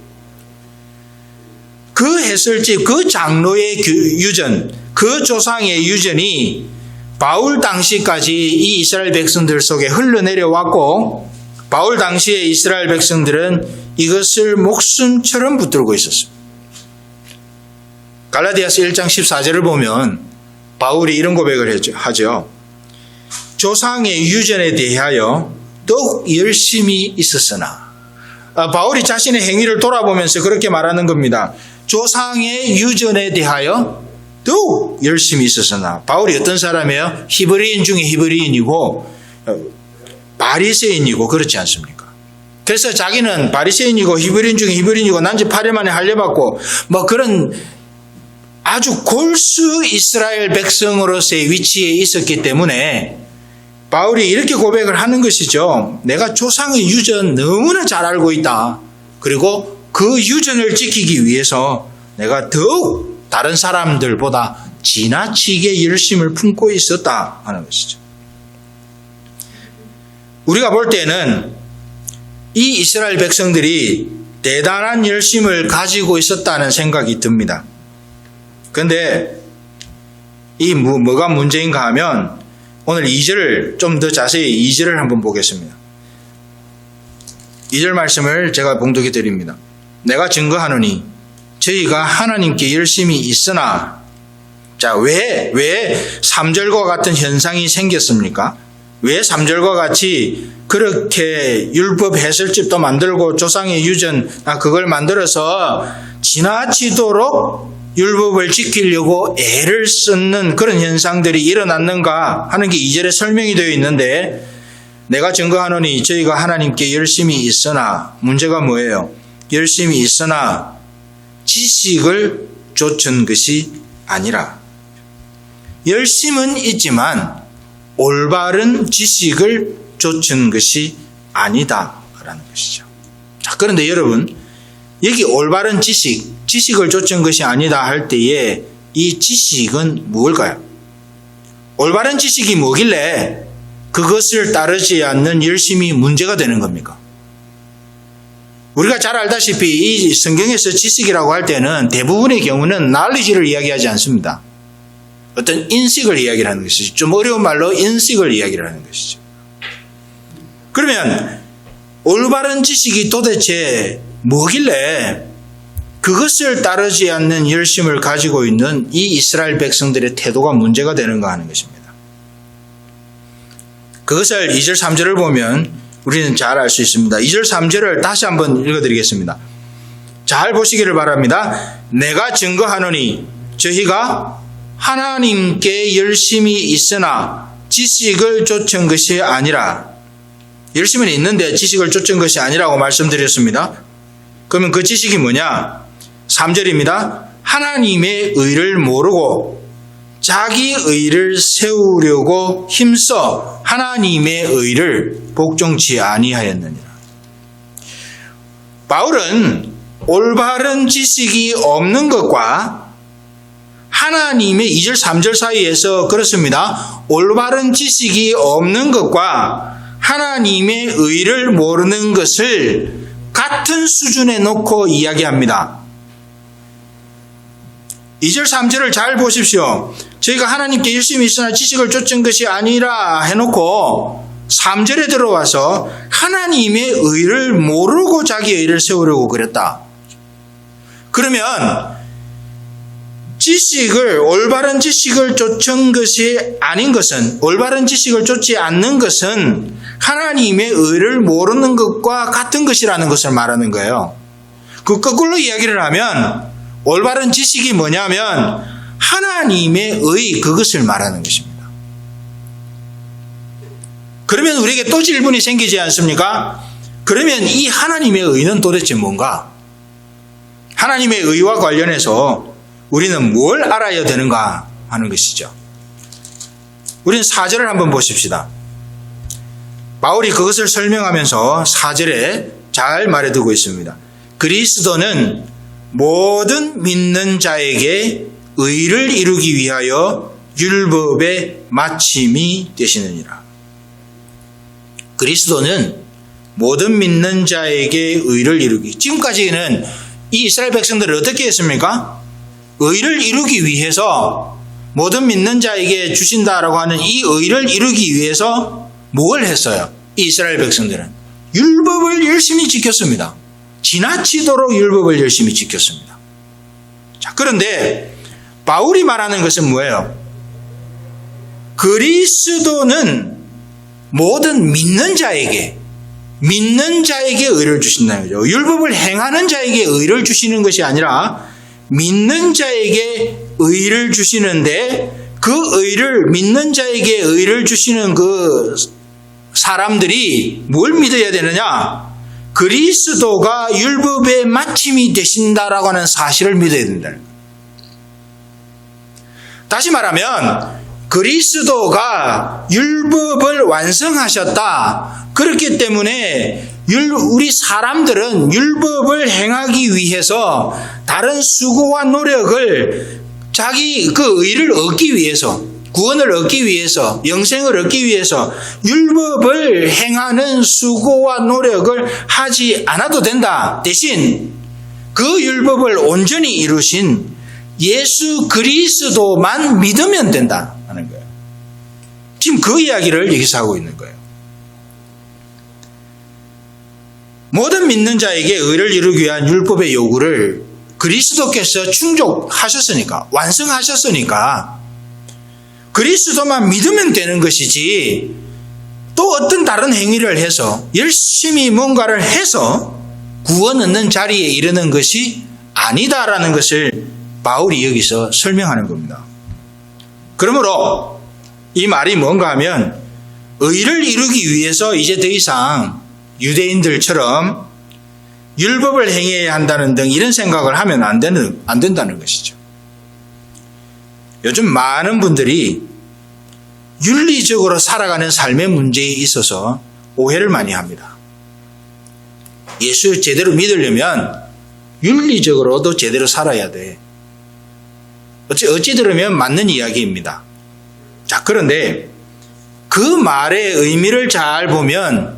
그 해설집, 그 장로의 유전, 그 조상의 유전이 바울 당시까지 이 이스라엘 백성들 속에 흘러내려왔고 바울 당시의 이스라엘 백성들은 이것을 목숨처럼 붙들고 있었습니다. 갈라디아서 1장 14절을 보면 바울이 이런 고백을 하죠. 조상의 유전에 대하여 더욱 열심히 있었으나, 바울이 자신의 행위를 돌아보면서 그렇게 말하는 겁니다. 조상의 유전에 대하여 더욱 열심히 있었으나. 바울이 어떤 사람이에요? 히브리인 중에 히브리인이고 바리새인이고 그렇지 않습니까? 그래서 자기는 바리새인이고 히브리인 중에 히브리인이고 난지 8일 만에 할례받고 뭐 그런 아주 골수 이스라엘 백성으로서의 위치에 있었기 때문에 바울이 이렇게 고백을 하는 것이죠. 내가 조상의 유전 너무나 잘 알고 있다. 그리고 그 유전을 지키기 위해서 내가 더욱 다른 사람들보다 지나치게 열심을 품고 있었다 하는 것이죠. 우리가 볼 때는 이 이스라엘 백성들이 대단한 열심을 가지고 있었다는 생각이 듭니다. 그런데 이 뭐가 문제인가 하면 오늘 2절을 좀 더 자세히 2절을 한번 보겠습니다. 2절 말씀을 제가 봉독해 드립니다. 내가 증거하노니 저희가 하나님께 열심히 있으나. 자, 왜 3절과 같은 현상이 생겼습니까? 왜 3절과 같이 그렇게 율법 해설집도 만들고 조상의 유전 그걸 만들어서 지나치도록 율법을 지키려고 애를 쓰는 그런 현상들이 일어났는가 하는 게 2절에 설명이 되어 있는데, 내가 증거하노니 저희가 하나님께 열심히 있으나, 문제가 뭐예요? 열심히 있으나 지식을 좇은 것이 아니라. 열심은 있지만 올바른 지식을 좇은 것이 아니다라는 것이죠. 자, 그런데 여러분, 여기 올바른 지식을 좇은 것이 아니다 할 때에 이 지식은 무엇일까요? 올바른 지식이 뭐길래 그것을 따르지 않는 열심이 문제가 되는 겁니까? 우리가 잘 알다시피 이 성경에서 지식이라고 할 때는 대부분의 경우는 knowledge를 이야기하지 않습니다. 어떤 인식을 이야기를 하는 것이죠. 좀 어려운 말로 인식을 이야기를 하는 것이죠. 그러면 올바른 지식이 도대체 뭐길래 그것을 따르지 않는 열심을 가지고 있는 이 이스라엘 백성들의 태도가 문제가 되는가 하는 것입니다. 그것을 2절 3절을 보면 우리는 잘 알 수 있습니다. 2절 3절을 다시 한번 읽어드리겠습니다. 잘 보시기를 바랍니다. 내가 증거하노니 저희가 하나님께 열심히 있으나 지식을 좇은 것이 아니라. 열심은 있는데 지식을 좇은 것이 아니라고 말씀드렸습니다. 그러면 그 지식이 뭐냐? 3절입니다. 하나님의 의를 모르고 자기 의를 세우려고 힘써 하나님의 의를 복종치 아니하였느니라. 바울은 올바른 지식이 없는 것과 하나님의 2절 3절 사이에서 그렇습니다. 올바른 지식이 없는 것과 하나님의 의를 모르는 것을 같은 수준에 놓고 이야기합니다. 2절 3절을 잘 보십시오. 저희가 하나님께 열심히 있으나 지식을 좇은 것이 아니라 해놓고 3절에 들어와서 하나님의 의를 모르고 자기의 의를 세우려고 그랬다. 그러면 올바른 지식을 좇은 것이 아닌 것은, 올바른 지식을 좇지 않는 것은 하나님의 의를 모르는 것과 같은 것이라는 것을 말하는 거예요. 그 거꾸로 이야기를 하면 올바른 지식이 뭐냐면 하나님의 의, 그것을 말하는 것입니다. 그러면 우리에게 또 질문이 생기지 않습니까? 그러면 이 하나님의 의는 도대체 뭔가? 하나님의 의와 관련해서 우리는 뭘 알아야 되는가 하는 것이죠. 우리는 4절을 한번 보십시다. 바울이 그것을 설명하면서 4절에 잘 말해두고 있습니다. 그리스도는 모든 믿는 자에게 의를 이루기 위하여 율법의 마침이 되시느니라. 그리스도는 모든 믿는 자에게 의를 이루기. 지금까지는 이 이스라엘 백성들을 어떻게 했습니까? 의를 이루기 위해서 모든 믿는 자에게 주신다라고 하는 이 의를 이루기 위해서 뭘 했어요? 이 이스라엘 백성들은 율법을 열심히 지켰습니다. 지나치도록 율법을 열심히 지켰습니다. 자, 그런데 바울이 말하는 것은 뭐예요? 그리스도는 모든 믿는 자에게 의를 주신다는 거죠. 율법을 행하는 자에게 의를 주시는 것이 아니라 믿는 자에게 의를 주시는데, 그 의를, 믿는 자에게 의를 주시는 그 사람들이 뭘 믿어야 되느냐? 그리스도가 율법의 마침이 되신다라고 하는 사실을 믿어야 된다는 거예요. 다시 말하면 그리스도가 율법을 완성하셨다. 그렇기 때문에 우리 사람들은 율법을 행하기 위해서 다른 수고와 노력을 자기 그 의를 얻기 위해서, 구원을 얻기 위해서, 영생을 얻기 위해서 율법을 행하는 수고와 노력을 하지 않아도 된다. 대신 그 율법을 온전히 이루신 예수 그리스도만 믿으면 된다 하는 거예요. 지금 그 이야기를 여기서 하고 있는 거예요. 모든 믿는 자에게 의를 이루기 위한 율법의 요구를 그리스도께서 충족하셨으니까, 완성하셨으니까 그리스도만 믿으면 되는 것이지, 또 어떤 다른 행위를 해서 열심히 뭔가를 해서 구원 얻는 자리에 이르는 것이 아니다라는 것을 바울이 여기서 설명하는 겁니다. 그러므로 이 말이 뭔가 하면, 의를 이루기 위해서 이제 더 이상 유대인들처럼 율법을 행해야 한다는 등 이런 생각을 하면 안 된다는 것이죠. 요즘 많은 분들이 윤리적으로 살아가는 삶의 문제에 있어서 오해를 많이 합니다. 예수 제대로 믿으려면 윤리적으로도 제대로 살아야 돼. 어찌 들으면 맞는 이야기입니다. 자, 그런데 그 말의 의미를 잘 보면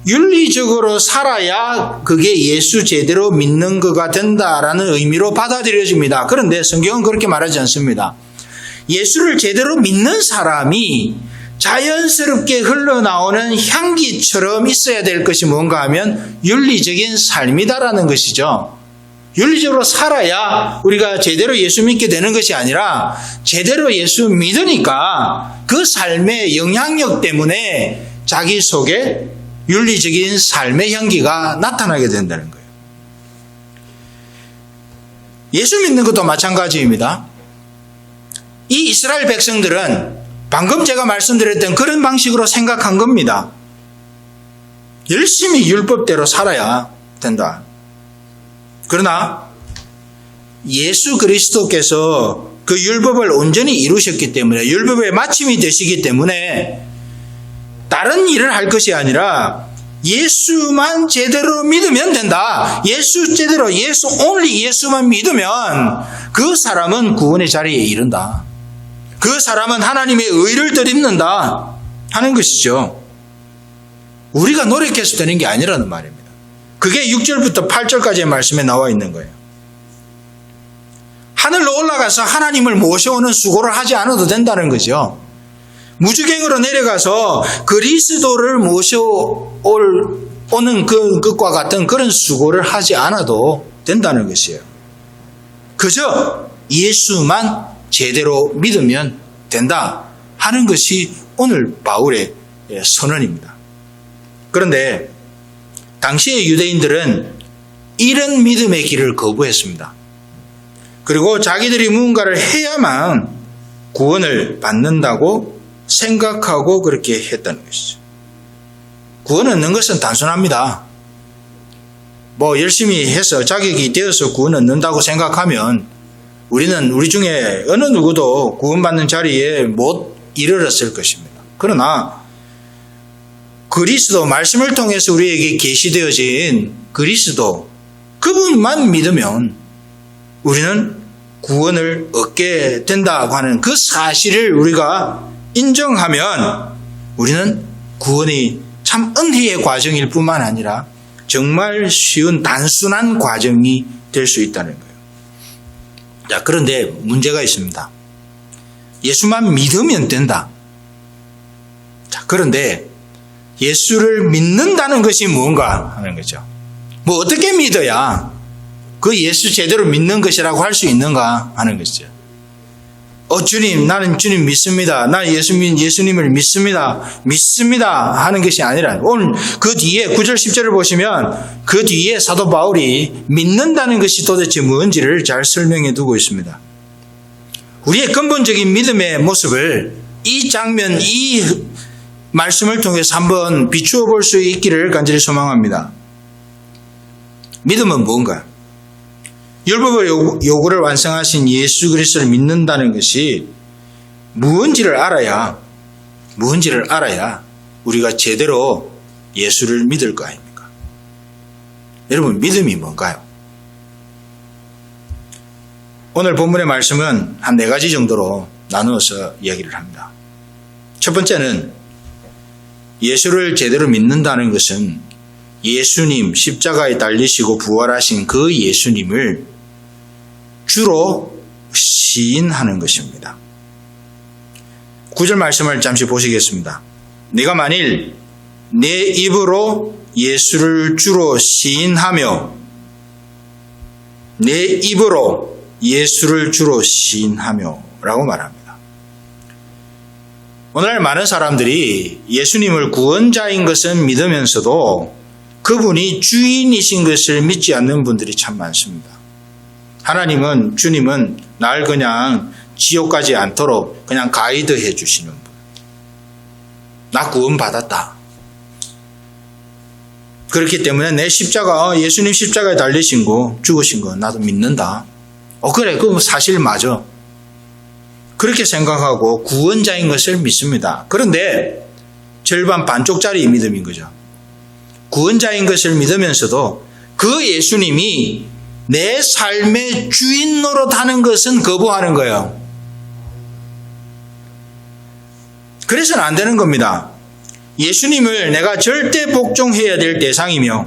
윤리적으로 살아야 그게 예수 제대로 믿는 거가 된다라는 의미로 받아들여집니다. 그런데 성경은 그렇게 말하지 않습니다. 예수를 제대로 믿는 사람이 자연스럽게 흘러나오는 향기처럼 있어야 될 것이 뭔가 하면 윤리적인 삶이다라는 것이죠. 윤리적으로 살아야 우리가 제대로 예수 믿게 되는 것이 아니라, 제대로 예수 믿으니까 그 삶의 영향력 때문에 자기 속에 윤리적인 삶의 향기가 나타나게 된다는 거예요. 예수 믿는 것도 마찬가지입니다. 이 이스라엘 백성들은 방금 제가 말씀드렸던 그런 방식으로 생각한 겁니다. 열심히 율법대로 살아야 된다. 그러나 예수 그리스도께서 그 율법을 온전히 이루셨기 때문에, 율법의 마침이 되시기 때문에 다른 일을 할 것이 아니라 예수만 제대로 믿으면 된다. 예수만 믿으면 그 사람은 구원의 자리에 이른다. 그 사람은 하나님의 의를 덧입는다 하는 것이죠. 우리가 노력해서 되는 게 아니라는 말입니다. 그게 6절부터 8절까지의 말씀에 나와 있는 거예요. 하늘로 올라가서 하나님을 모셔오는 수고를 하지 않아도 된다는 거죠. 무주갱으로 내려가서 그리스도를 모셔오는 것과 같은 그런 수고를 하지 않아도 된다는 것이에요. 그저 예수만 제대로 믿으면 된다 하는 것이 오늘 바울의 선언입니다. 그런데 당시의 유대인들은 이런 믿음의 길을 거부했습니다. 그리고 자기들이 무언가를 해야만 구원을 받는다고 생각하고 그렇게 했다는 것이죠. 구원 얻는 것은 단순합니다. 열심히 해서 자격이 되어서 구원 얻는다고 생각하면 우리는 우리 중에 어느 누구도 구원받는 자리에 못 이르렀을 것입니다. 그러나 그리스도, 말씀을 통해서 우리에게 계시되어진 그리스도, 그분만 믿으면 우리는 구원을 얻게 된다고 하는 그 사실을 우리가 인정하면 우리는 구원이 참 은혜의 과정일 뿐만 아니라 정말 쉬운 단순한 과정이 될 수 있다는 거예요. 자, 그런데 문제가 있습니다. 예수만 믿으면 된다. 자, 그런데 예수를 믿는다는 것이 뭔가 하는 거죠. 뭐 어떻게 믿어야 그 예수 제대로 믿는 것이라고 할 수 있는가 하는 것이죠. 주님, 나는 주님 믿습니다. 나는 예수님을 믿습니다 하는 것이 아니라, 오늘 그 뒤에 9절 10절을 보시면 그 뒤에 사도 바울이 믿는다는 것이 도대체 뭔지를 잘 설명해 두고 있습니다. 우리의 근본적인 믿음의 모습을 이 장면, 이 말씀을 통해서 한번 비추어 볼 수 있기를 간절히 소망합니다. 믿음은 뭔가? 율법의 요구를 완성하신 예수 그리스도를 믿는다는 것이 무엇인지를 알아야 우리가 제대로 예수를 믿을 거 아닙니까? 여러분, 믿음이 뭔가요? 오늘 본문의 말씀은 한 4가지 정도로 나누어서 이야기를 합니다. 첫 번째는 예수를 제대로 믿는다는 것은 예수님, 십자가에 달리시고 부활하신 그 예수님을 주로 시인하는 것입니다. 9절 말씀을 잠시 보시겠습니다. 네가 만일 내 입으로 예수를 주로 시인하며 내 입으로 예수를 주로 시인하며 라고 말합니다. 오늘날 많은 사람들이 예수님을 구원자인 것은 믿으면서도 그분이 주인이신 것을 믿지 않는 분들이 참 많습니다. 주님은 날 그냥 지옥 가지 않도록 그냥 가이드 해주시는 분. 나 구원받았다. 그렇기 때문에 내 십자가, 예수님 십자가에 달리신 거, 죽으신 거 나도 믿는다. 그래, 그거 사실 맞아. 그렇게 생각하고 구원자인 것을 믿습니다. 그런데 절반 반쪽짜리 믿음인 거죠. 구원자인 것을 믿으면서도 그 예수님이 내 삶의 주인 노릇하는 것은 거부하는 거예요. 그래서는 안 되는 겁니다. 예수님을 내가 절대 복종해야 될 대상이며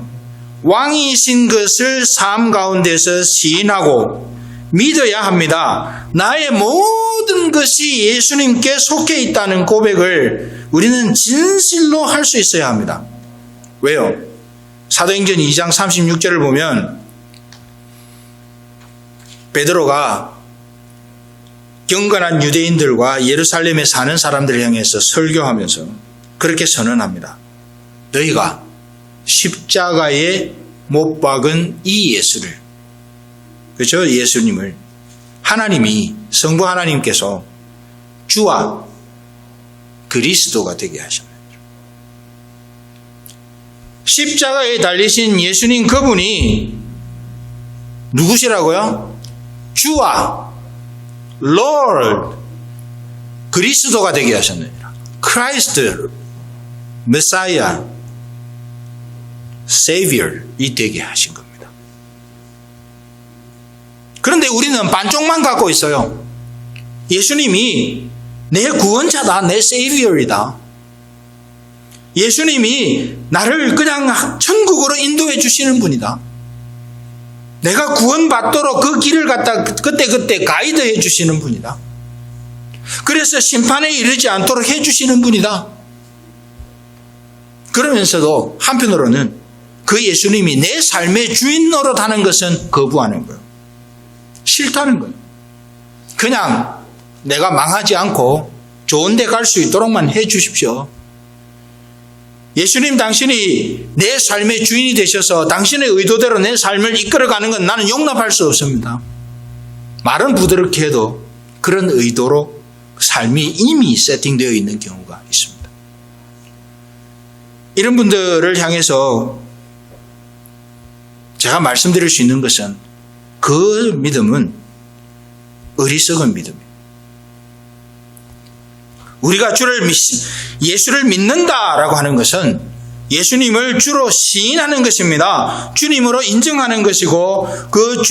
왕이신 것을 삶 가운데서 시인하고 믿어야 합니다. 나의 모든 것이 예수님께 속해 있다는 고백을 우리는 진실로 할 수 있어야 합니다. 왜요? 사도행전 2장 36절을 보면 베드로가 경건한 유대인들과 예루살렘에 사는 사람들을 향해서 설교하면서 그렇게 선언합니다. 너희가 십자가에 못 박은 이 예수를, 그렇죠? 예수님을 하나님이, 성부 하나님께서 주와 그리스도가 되게 하셨습니다. 십자가에 달리신 예수님 그분이 누구시라고요? 주와 Lord 그리스도가 되게 하셨느니라. Christ, Messiah, Savior 이 되게 하신 겁니다. 그런데 우리는 반쪽만 갖고 있어요. 예수님이 내 구원자다, 내 Savior이다. 예수님이 나를 그냥 천국으로 인도해 주시는 분이다. 내가 구원받도록 그 길을 갖다 그때 가이드해 주시는 분이다. 그래서 심판에 이르지 않도록 해 주시는 분이다. 그러면서도 한편으로는 그 예수님이 내 삶의 주인 노릇하는 것은 거부하는 거예요. 싫다는 거예요. 그냥 내가 망하지 않고 좋은 데 갈 수 있도록만 해 주십시오. 예수님 당신이 내 삶의 주인이 되셔서 당신의 의도대로 내 삶을 이끌어가는 건 나는 용납할 수 없습니다. 말은 부드럽게 해도 그런 의도로 삶이 이미 세팅되어 있는 경우가 있습니다. 이런 분들을 향해서 제가 말씀드릴 수 있는 것은 그 믿음은 어리석은 믿음이에요. 우리가 예수를 믿는다라고 하는 것은 예수님을 주로 시인하는 것입니다. 주님으로 인정하는 것이고 그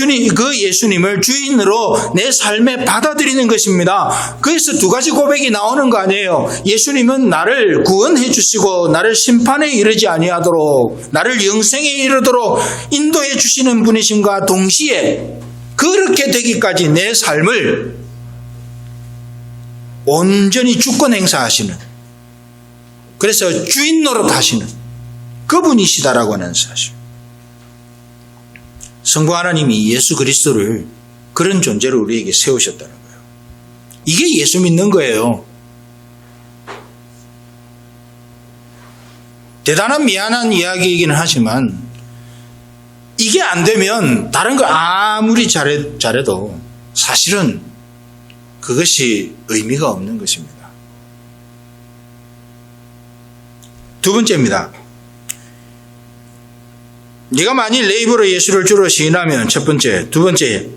예수님을 주인으로 내 삶에 받아들이는 것입니다. 그래서 2가지 고백이 나오는 거 아니에요. 예수님은 나를 구원해 주시고 나를 심판에 이르지 아니하도록 나를 영생에 이르도록 인도해 주시는 분이신가 동시에 그렇게 되기까지 내 삶을 온전히 주권 행사하시는, 그래서 주인 노릇 하시는 그분이시다라고 하는 사실. 성부 하나님이 예수 그리스도를 그런 존재로 우리에게 세우셨다는 거예요. 이게 예수 믿는 거예요. 대단한 미안한 이야기이기는 하지만 이게 안 되면 다른 거 아무리 잘해도 사실은 그것이 의미가 없는 것입니다. 두 번째입니다. 네가 만일 내 입으로 예수를 주로 시인하면 첫 번째, 두 번째,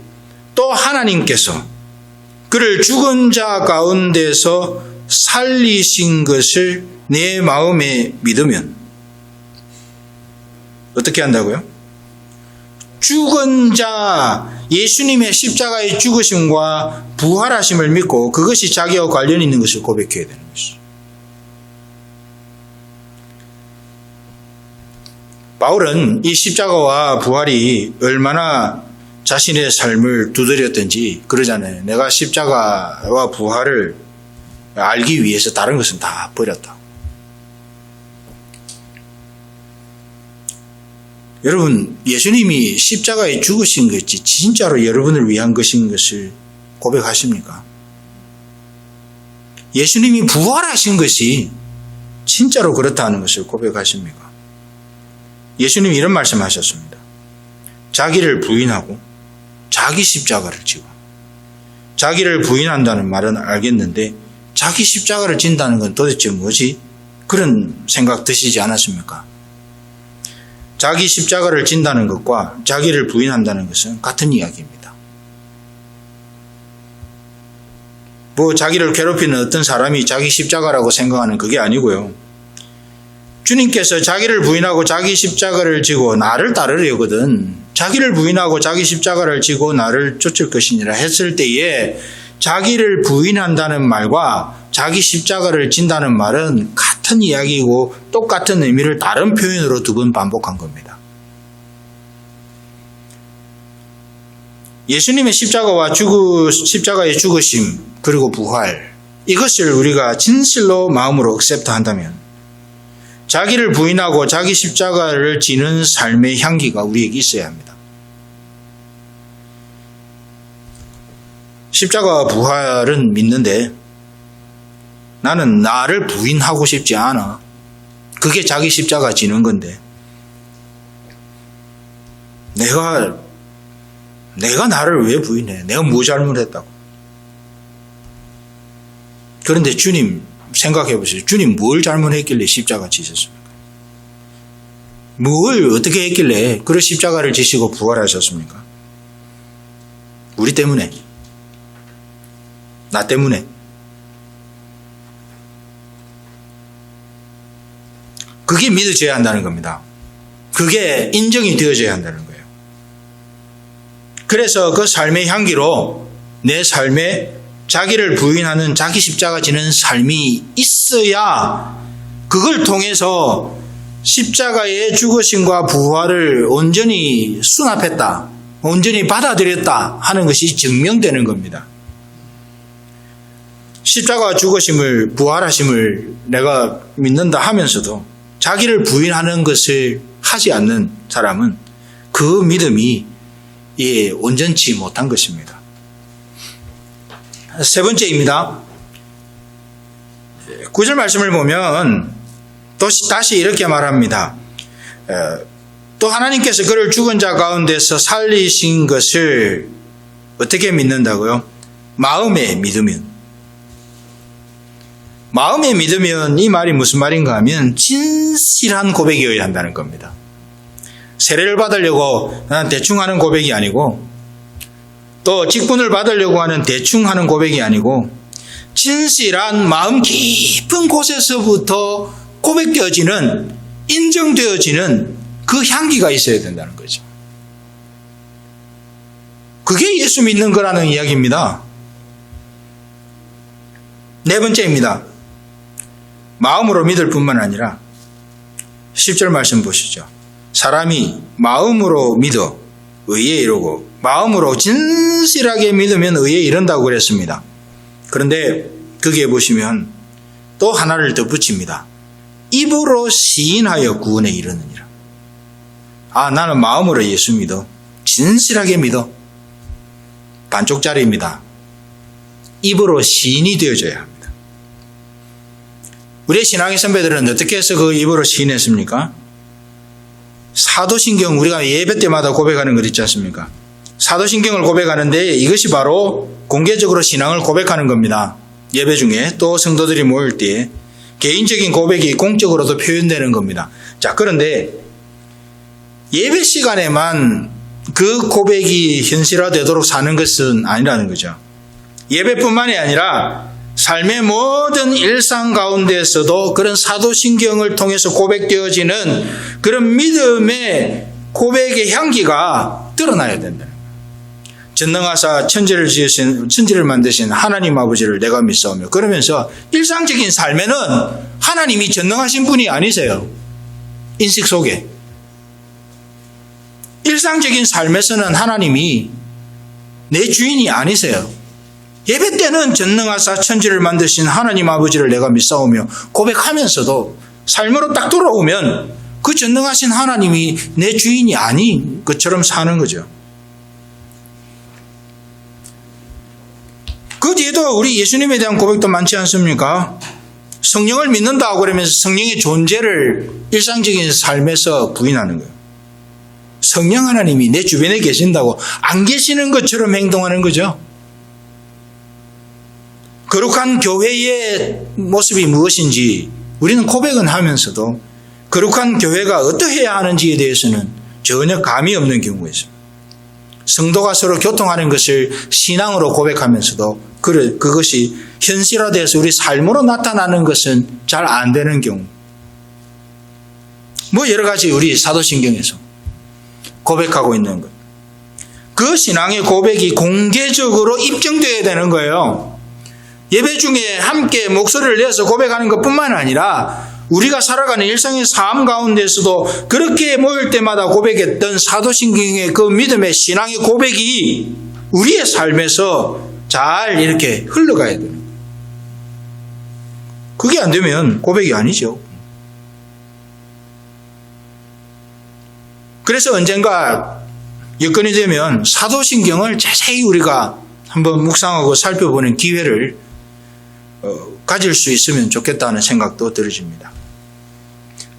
또 하나님께서 그를 죽은 자 가운데서 살리신 것을 내 마음에 믿으면 어떻게 한다고요? 죽은 자, 예수님의 십자가의 죽으심과 부활하심을 믿고 그것이 자기와 관련이 있는 것을 고백해야 되는 것이죠. 바울은 이 십자가와 부활이 얼마나 자신의 삶을 두드렸든지 그러잖아요. 내가 십자가와 부활을 알기 위해서 다른 것은 다 버렸다. 여러분, 예수님이 십자가에 죽으신 것이 진짜로 여러분을 위한 것인 것을 고백하십니까? 예수님이 부활하신 것이 진짜로 그렇다는 것을 고백하십니까? 예수님이 이런 말씀하셨습니다. 자기를 부인하고 자기 십자가를 지고, 자기를 부인한다는 말은 알겠는데 자기 십자가를 진다는 건 도대체 뭐지? 그런 생각 드시지 않았습니까? 자기 십자가를 진다는 것과 자기를 부인한다는 것은 같은 이야기입니다. 자기를 괴롭히는 어떤 사람이 자기 십자가라고 생각하는 그게 아니고요. 주님께서 자기를 부인하고 자기 십자가를 지고 나를 따르려거든 자기를 부인하고 자기 십자가를 지고 나를 쫓을 것이니라 했을 때에 자기를 부인한다는 말과 자기 십자가를 진다는 말은 같은 이야기이고 똑같은 의미를 다른 표현으로 두 번 반복한 겁니다. 예수님의 십자가와 십자가의 죽으심 그리고 부활 이것을 우리가 진실로 마음으로 액셉트한다면 자기를 부인하고 자기 십자가를 지는 삶의 향기가 우리에게 있어야 합니다. 십자가와 부활은 믿는데 나는 나를 부인하고 싶지 않아. 그게 자기 십자가 지는 건데 내가 나를 왜 부인해? 내가 뭐 잘못했다고? 그런데 주님 생각해 보세요. 주님 뭘 잘못했길래 십자가 지셨습니까? 뭘 어떻게 했길래 그런 십자가를 지시고 부활하셨습니까? 우리 때문에, 나 때문에. 그게 믿어져야 한다는 겁니다. 그게 인정이 되어져야 한다는 거예요. 그래서 그 삶의 향기로 내 삶에 자기를 부인하는 자기 십자가 지는 삶이 있어야 그걸 통해서 십자가의 죽으심과 부활을 온전히 수납했다, 온전히 받아들였다 하는 것이 증명되는 겁니다. 십자가 죽으심을 부활하심을 내가 믿는다 하면서도 자기를 부인하는 것을 하지 않는 사람은 그 믿음이 온전치 못한 것입니다. 세 번째입니다. 9절 말씀을 보면 다시 이렇게 말합니다. 또 하나님께서 그를 죽은 자 가운데서 살리신 것을 어떻게 믿는다고요? 마음에 믿으면. 마음에 믿으면 이 말이 무슨 말인가 하면 진실한 고백이어야 한다는 겁니다. 세례를 받으려고 대충 하는 고백이 아니고 또 직분을 받으려고 하는 대충 하는 고백이 아니고 진실한 마음 깊은 곳에서부터 고백되어지는, 인정되어지는 그 향기가 있어야 된다는 거죠. 그게 예수 믿는 거라는 이야기입니다. 네 번째입니다. 마음으로 믿을 뿐만 아니라 10절 말씀 보시죠. 사람이 마음으로 믿어 의에 이르고 마음으로 진실하게 믿으면 의에 이른다고 그랬습니다. 그런데 거기에 보시면 또 하나를 더 붙입니다. 입으로 시인하여 구원에 이르느니라. 나는 마음으로 예수 믿어. 진실하게 믿어. 반쪽짜리입니다. 입으로 시인이 되어져야 합니다. 우리의 신앙의 선배들은 어떻게 해서 그 입으로 시인했습니까? 사도신경, 우리가 예배 때마다 고백하는 것 있지 않습니까? 사도신경을 고백하는데 이것이 바로 공개적으로 신앙을 고백하는 겁니다. 예배 중에 또 성도들이 모일 때 개인적인 고백이 공적으로도 표현되는 겁니다. 자, 그런데 예배 시간에만 그 고백이 현실화되도록 사는 것은 아니라는 거죠. 예배뿐만이 아니라 삶의 모든 일상 가운데에서도 그런 사도신경을 통해서 고백되어지는 그런 믿음의 고백의 향기가 드러나야 된다는 거예요. 전능하사 천지를 만드신 하나님 아버지를 내가 믿사오며, 그러면서 일상적인 삶에는 하나님이 전능하신 분이 아니세요. 인식 속에. 일상적인 삶에서는 하나님이 내 주인이 아니세요. 예배 때는 전능하사 천지를 만드신 하나님 아버지를 내가 믿사오며 고백하면서도 삶으로 딱 돌아오면 그 전능하신 하나님이 내 주인이 아닌 것처럼 사는 거죠. 그 뒤에도 우리 예수님에 대한 고백도 많지 않습니까? 성령을 믿는다고 그러면서 성령의 존재를 일상적인 삶에서 부인하는 거예요. 성령 하나님이 내 주변에 계신다고 안 계시는 것처럼 행동하는 거죠. 거룩한 교회의 모습이 무엇인지 우리는 고백은 하면서도 거룩한 교회가 어떠해야 하는지에 대해서는 전혀 감이 없는 경우가 있습니다. 성도가 서로 교통하는 것을 신앙으로 고백하면서도 그것이 현실화돼서 우리 삶으로 나타나는 것은 잘 안 되는 경우. 뭐 여러 가지 우리 사도신경에서 고백하고 있는 것. 그 신앙의 고백이 공개적으로 입증되어야 되는 거예요. 예배 중에 함께 목소리를 내서 고백하는 것뿐만 아니라 우리가 살아가는 일상의 삶 가운데서도 그렇게 모일 때마다 고백했던 사도신경의 그 믿음의 신앙의 고백이 우리의 삶에서 잘 이렇게 흘러가야 돼요. 그게 안 되면 고백이 아니죠. 그래서 언젠가 여건이 되면 사도신경을 자세히 우리가 한번 묵상하고 살펴보는 기회를 가질 수 있으면 좋겠다는 생각도 들어집니다.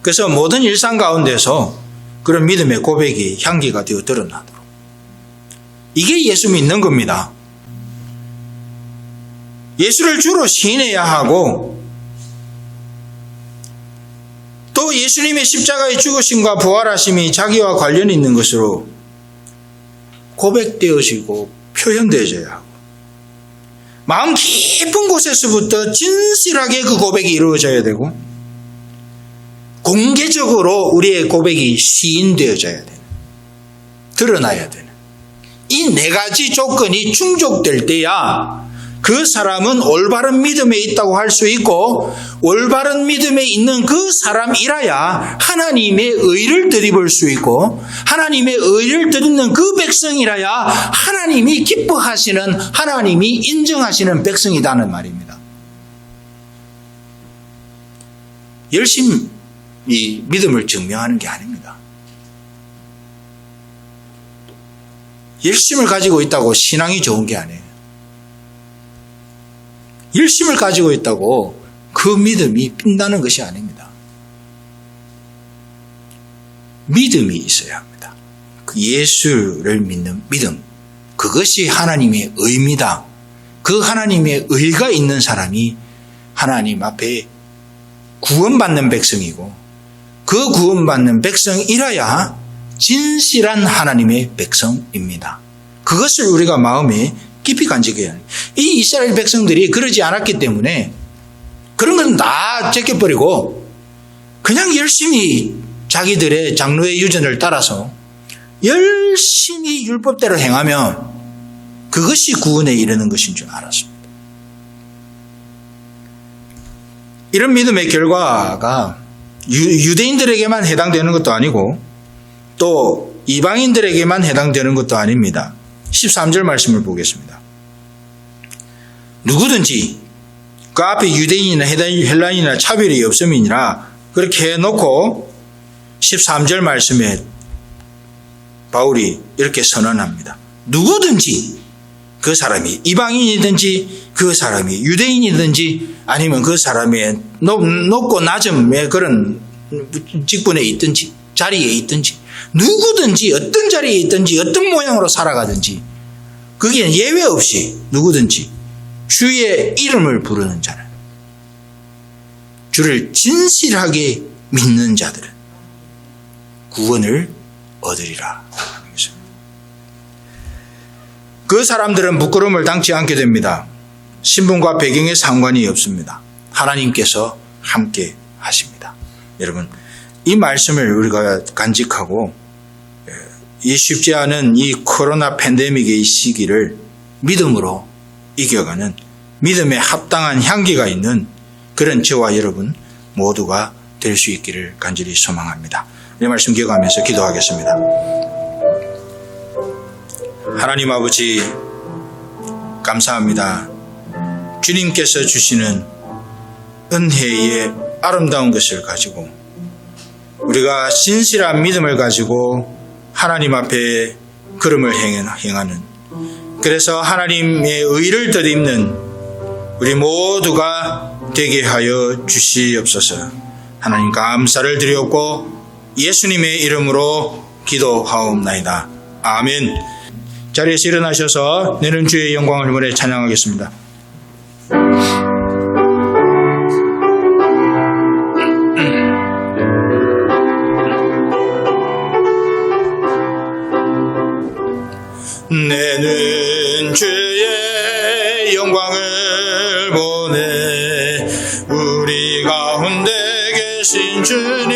그래서 모든 일상 가운데서 그런 믿음의 고백이 향기가 되어 드러나도록. 이게 예수 믿는 겁니다. 예수를 주로 시인해야 하고 또 예수님의 십자가의 죽으심과 부활하심이 자기와 관련이 있는 것으로 고백되어지고 표현되어져야 하고 마음 깊은 곳에서부터 진실하게 그 고백이 이루어져야 되고 공개적으로 우리의 고백이 시인되어져야 되는, 드러나야 되는 이 네 가지 조건이 충족될 때야 그 사람은 올바른 믿음에 있다고 할 수 있고 올바른 믿음에 있는 그 사람이라야 하나님의 의를 드리볼 수 있고 하나님의 의를 드리는 그 백성이라야 하나님이 기뻐하시는, 하나님이 인정하시는 백성이라는 말입니다. 열심히 믿음을 증명하는 게 아닙니다. 열심을 가지고 있다고 신앙이 좋은 게 아니에요. 열심을 가지고 있다고 그 믿음이 빛나는 것이 아닙니다. 믿음이 있어야 합니다. 그 예수를 믿는 믿음, 그것이 하나님의 의입니다. 그 하나님의 의가 있는 사람이 하나님 앞에 구원받는 백성이고 그 구원받는 백성이라야 진실한 하나님의 백성입니다. 그것을 우리가 마음에 깊이 간직해야 해요. 이 이스라엘 백성들이 그러지 않았기 때문에 그런 건 다 제껴버리고 그냥 열심히 자기들의 장로의 유전을 따라서 열심히 율법대로 행하면 그것이 구원에 이르는 것인 줄 알았습니다. 이런 믿음의 결과가 유대인들에게만 해당되는 것도 아니고 또 이방인들에게만 해당되는 것도 아닙니다. 13절 말씀을 보겠습니다. 누구든지 그 앞에 유대인이나 헬라인이나 차별이 없음이니라 그렇게 해놓고 13절 말씀에 바울이 이렇게 선언합니다. 누구든지 그 사람이 이방인이든지 그 사람이 유대인이든지 아니면 그 사람의 높고 낮음의 그런 직분에 있든지 자리에 있든지 누구든지 어떤 자리에 있든지 어떤 모양으로 살아가든지 거기엔 예외 없이 누구든지 주의 이름을 부르는 자는 주를 진실하게 믿는 자들은 구원을 얻으리라. 그 사람들은 부끄러움을 당치 않게 됩니다. 신분과 배경에 상관이 없습니다. 하나님께서 함께 하십니다. 여러분, 이 말씀을 우리가 간직하고 이 쉽지 않은 이 코로나 팬데믹의 시기를 믿음으로 이겨가는 믿음에 합당한 향기가 있는 그런 저와 여러분 모두가 될 수 있기를 간절히 소망합니다. 이 말씀 기억하면서 기도하겠습니다. 하나님 아버지 감사합니다. 주님께서 주시는 은혜의 아름다운 것을 가지고 우리가 진실한 믿음을 가지고 하나님 앞에 걸음을 행하는 그래서 하나님의 의를 덧입는 우리 모두가 되게 하여 주시옵소서. 하나님 감사를 드렸고 예수님의 이름으로 기도하옵나이다. 아멘. 자리에서 일어나셔서 내는 주의 영광을 이번에 찬양하겠습니다. 내는 주의 영광을 보내 우리 가운데 계신 주님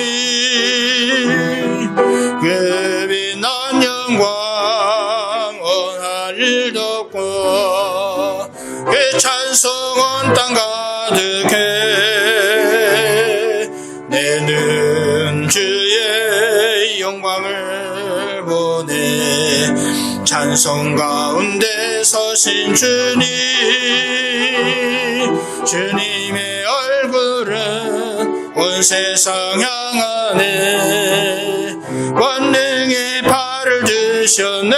그 빛난 영광 온 하늘 덮고 그 찬송은 땅 가득해 내는 주의 영광을 보내 찬송 가운데 서신 주님 주님의 얼굴은 온 세상 향하네 권능의 팔을 드셨네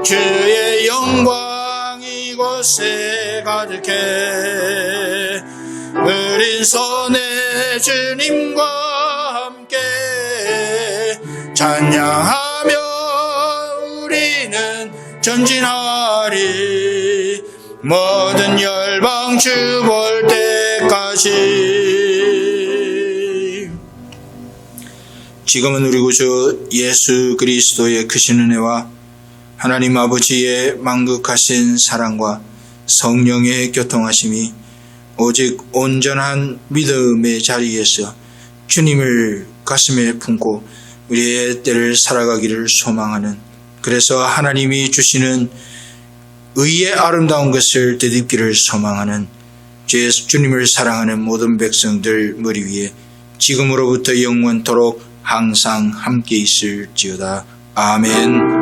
주의 영광 이곳에 가득해 우린 손에 주님과 함께 찬양하며 우리는 전진하리 모든 열방 주 볼 때까지. 지금은 우리 구주 예수 그리스도의 크신 은혜와 하나님 아버지의 만극하신 사랑과 성령의 교통하심이 오직 온전한 믿음의 자리에서 주님을 가슴에 품고 우리의 때를 살아가기를 소망하는 그래서 하나님이 주시는 의의 아름다운 것을 되찾기를 소망하는 주님을 사랑하는 모든 백성들 머리 위에 지금으로부터 영원토록 항상 함께 있을지어다. 아멘.